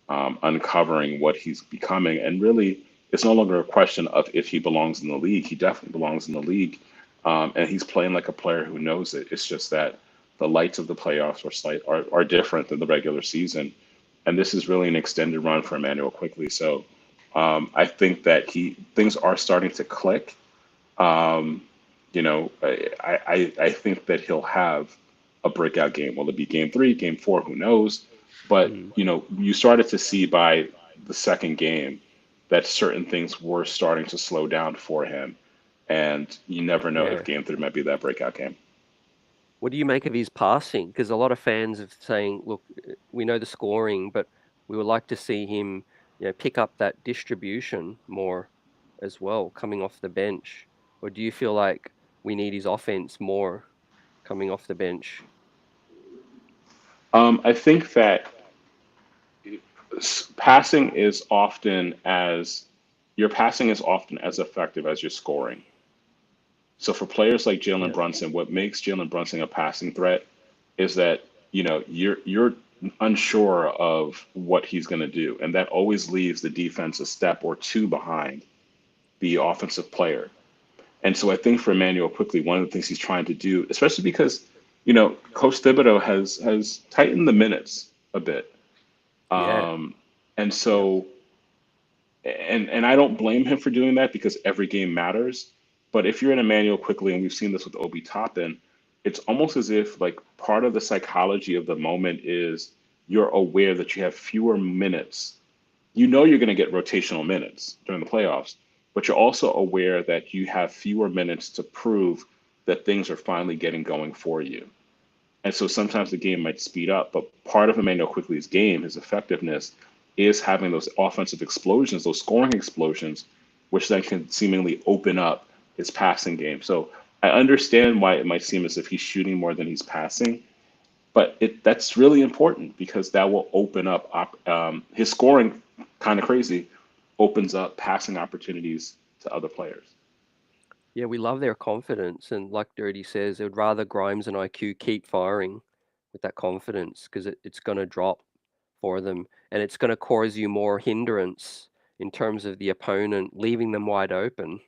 uncovering what he's becoming, and really, it's no longer a question of if he belongs in the league. He definitely belongs in the league, and he's playing like a player who knows it. It's just that the lights of the playoffs are different than the regular season, and this is really an extended run for Emmanuel quickly. So I think that he things are starting to click. Um, I think that he'll have a breakout game. Will it be game three, game four? Who knows? But Mm, you started to see by the second game that certain things were starting to slow down for him, and you never know if yeah. game three might be that breakout game. What do you make of his passing? Because a lot of fans are saying, look, we know the scoring, but we would like to see him, pick up that distribution more as well, coming off the bench. Or do you feel like we need his offense more coming off the bench? I think that passing is often as your passing is often as effective as your scoring. So for players like Jalen Yeah, Brunson, what makes Jalen Brunson a passing threat is that you're unsure of what he's going to do, and that always leaves the defense a step or two behind the offensive player. And so I think for Emmanuel quickly, one of the things he's trying to do, especially because Coach Thibodeau has tightened the minutes a bit, yeah, and yep, so and I don't blame him for doing that because every game matters. But if you're in a manual quickly, and we've seen this with Obi Toppin, it's almost as if like part of the psychology of the moment is you're aware that you have fewer minutes. You know you're going to get rotational minutes during the playoffs, but you're also aware that you have fewer minutes to prove that things are finally getting going for you. And so sometimes the game might speed up, but part of Emmanuel Quickly's game, his effectiveness, is having those offensive explosions, those scoring explosions, which then can seemingly open up his passing game. So I understand why it might seem as if he's shooting more than he's passing, but that's really important because that will open up his scoring, kind of crazy, opens up passing opportunities to other players. yeah. We love their confidence, and like Dirty says, they would rather Grimes and IQ keep firing with that confidence because it's going to drop for them, and it's going to cause you more hindrance in terms of the opponent leaving them wide open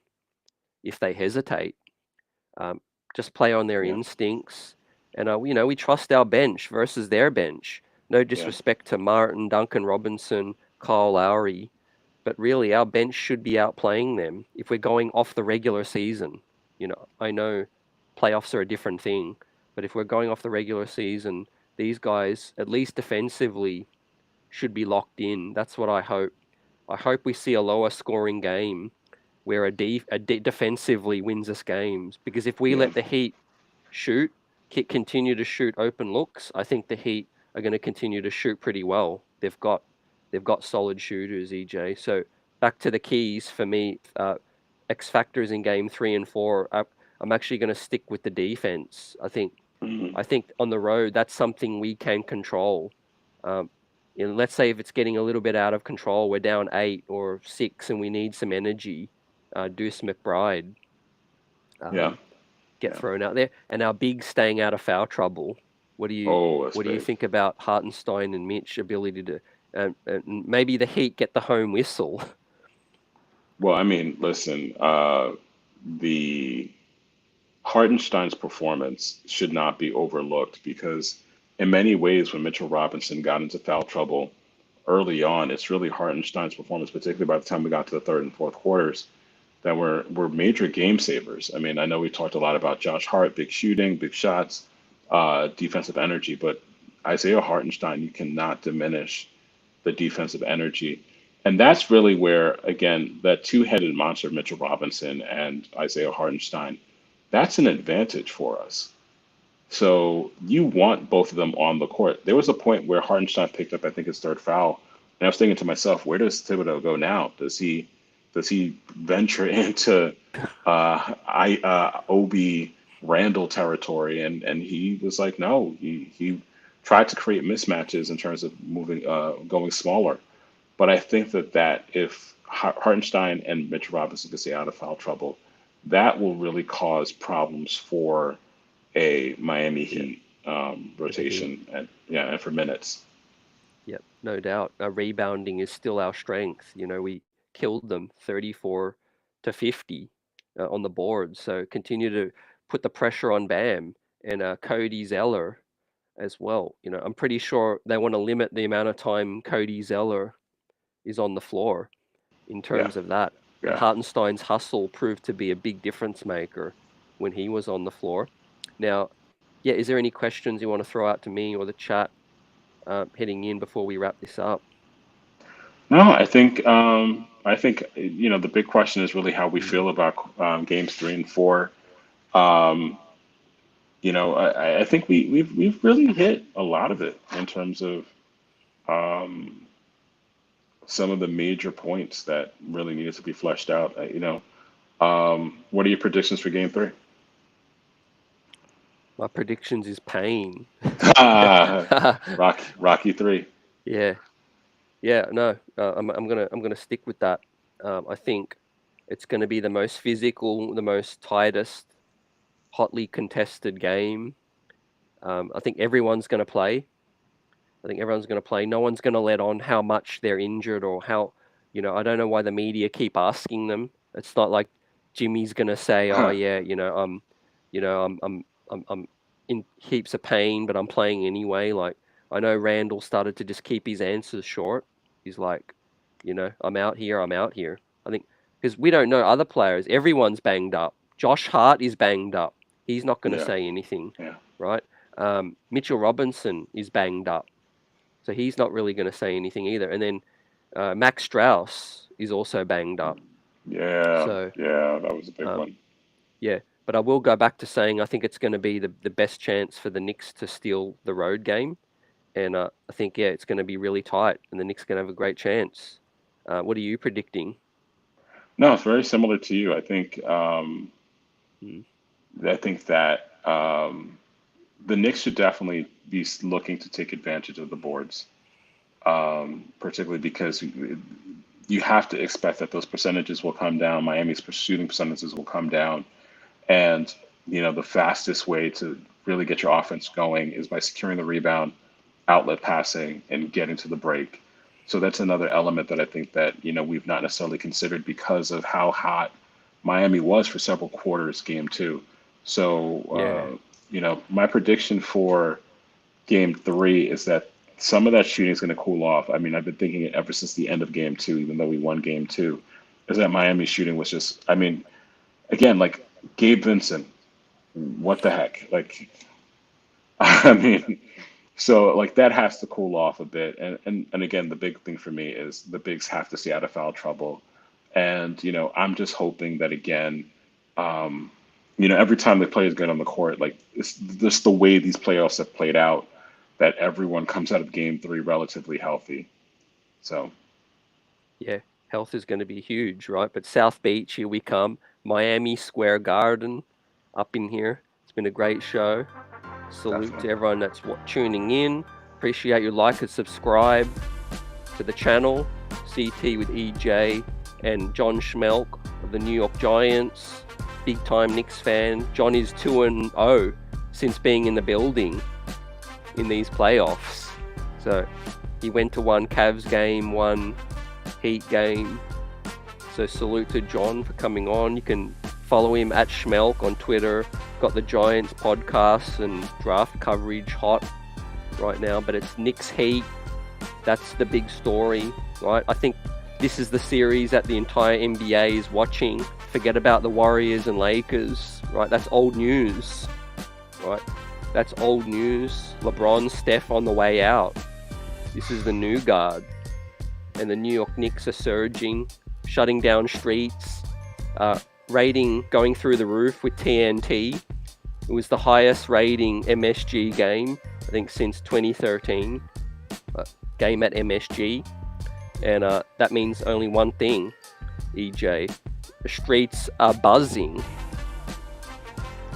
if they hesitate. Um, just play on their Yeah, instincts, and we trust our bench versus their bench. No yeah, disrespect to Martin, Duncan Robinson, Kyle Lowry, but really our bench should be outplaying them if we're going off the regular season. I know playoffs are a different thing, but if we're going off the regular season, these guys, at least defensively, should be locked in. That's what I hope. I hope we see a lower scoring game where defensively wins us games. Because if we yeah. let the Heat shoot, continue to shoot open looks, I think the Heat are going to continue to shoot pretty well. They've got solid shooters, EJ. So back to the keys for me, X factors in game 3 and 4. I'm actually going to stick with the defense. Mhm. I think on the road that's something we can control. Um, let's say if it's getting a little bit out of control, we're down 8 or 6, and we need some energy. Deuce McBride Yeah, um, get yeah. thrown out there, and our big staying out of foul trouble. What do you Oh, that's what do you big. think about Hartenstein and Mitch ability to and maybe the Heat get the home whistle? Well, I mean, listen, the Hartenstein's performance should not be overlooked because, in many ways, when Mitchell Robinson got into foul trouble early on, it's really Hartenstein's performance, particularly by the time we got to the third and fourth quarters, that were major game savers. I mean, I know we talked a lot about Josh Hart, big shooting, big shots, defensive energy, but Isaiah Hartenstein, you cannot diminish the defensive energy. And that's really where, again, that two-headed monster, Mitchell Robinson and Isaiah Hartenstein, that's an advantage for us. So you want both of them on the court. There was a point where Hartenstein picked up, I think, his third foul, and I was thinking to myself, where does Thibodeau go now? Does he venture into Obi Randle territory? And he was like, no. He tried to create mismatches in terms of moving, going smaller. But I think that if Hartenstein and Mitch Robinson can stay out of foul trouble, that will really cause problems for a Miami Yeah, Heat for the Heat. rotation and yeah, and for minutes. Yep, no doubt. Rebounding is still our strength. We killed them 34 to 50 on the board. So continue to put the pressure on Bam, and Cody Zeller as well. You know, I'm pretty sure they want to limit the amount of time Cody Zeller is on the floor in Yeah, terms of that. And yeah. Hartenstein's hustle proved to be a big difference maker when he was on the floor. Now, yeah, is there any questions you want to throw out to me or the chat heading in before we wrap this up? No, I think the big question is really how we Mm. feel about games 3 and 4. Um, I think we've really hit a lot of it in terms of um, some of the major points that really needed to be fleshed out. What are your predictions for game 3? My predictions is pain. Rocky 3. Yeah, yeah, no, I'm gonna stick with that. I think it's gonna be the most physical, the most tightest, hotly contested game. I think everyone's gonna play. I think everyone's gonna play. No one's gonna let on how much they're injured or how. I don't know why the media keep asking them. It's not like Jimmy's gonna say, "Oh yeah, I'm in heaps of pain, but I'm playing anyway." Like I know Randle started to just keep his answers short. He's like, I'm out here. I'm out here. I think because we don't know other players. Everyone's banged up. Josh Hart is banged up. He's not going to Yeah, say anything, yeah, right? Mitchell Robinson is banged up, so he's not really going to say anything either. And then Max Strauss is also banged up. yeah, So yeah. That was a big um, one. yeah, but I will go back to saying I think it's going to be the best chance for the Knicks to steal the road game, and I think it's going to be really tight, and the Knicks going to have a great chance. What are you predicting? No, it's very similar to you. Mm. I think that the Knicks should definitely be looking to take advantage of the boards, particularly because you have to expect that those percentages will come down. Miami's shooting percentages will come down, and the fastest way to really get your offense going is by securing the rebound, outlet passing, and getting to the break. So that's another element that I think that we've not necessarily considered because of how hot Miami was for several quarters, game 2. So Yeah, my prediction for game 3 is that some of that shooting is going to cool off. I mean, I've been thinking it ever since the end of game 2, even though we won game 2, is that Miami shooting was just, I mean, again, like Gabe Vincent, what the heck? Like, I mean, so like that has to cool off a bit. And again, the big thing for me is the bigs have to stay out of foul trouble. And, I'm just hoping that again, um, every time the players get on the court, like it's just the way these playoffs have played out, that everyone comes out of game 3 relatively healthy. So yeah. Health is going to be huge, right? But South Beach, here we come. Miami Square Garden, up in here. It's been a great show. Salute to definitely. everyone that's tuning in. Appreciate you like and subscribe to the channel. CT with EJ and John SCHMEELK of the New York Giants. Big time Knicks fan. John is 2-0 since being in the building in these playoffs. So he went to one Cavs game, one Heat game. So salute to John for coming on. You can follow him at SCHMEELK on Twitter. Got the Giants podcasts and draft coverage hot right now, but it's Knicks Heat. That's the big story, right? I think this is the series that the entire NBA is watching. Forget about the Warriors and Lakers, right? That's old news, right? That's old news. LeBron, Steph on the way out. This is the new guard. And the New York Knicks are surging, shutting down streets, rating going through the roof with TNT. It was the highest rating MSG game, I think, since 2013. Game at MSG. And that means only one thing, EJ. The streets are buzzing.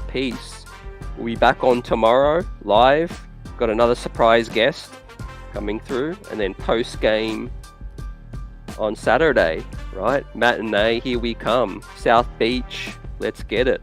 Peace. We'll be back on tomorrow, live. Got another surprise guest coming through. And then post-game on Saturday, right? Matinee, here we come. South Beach, let's get it.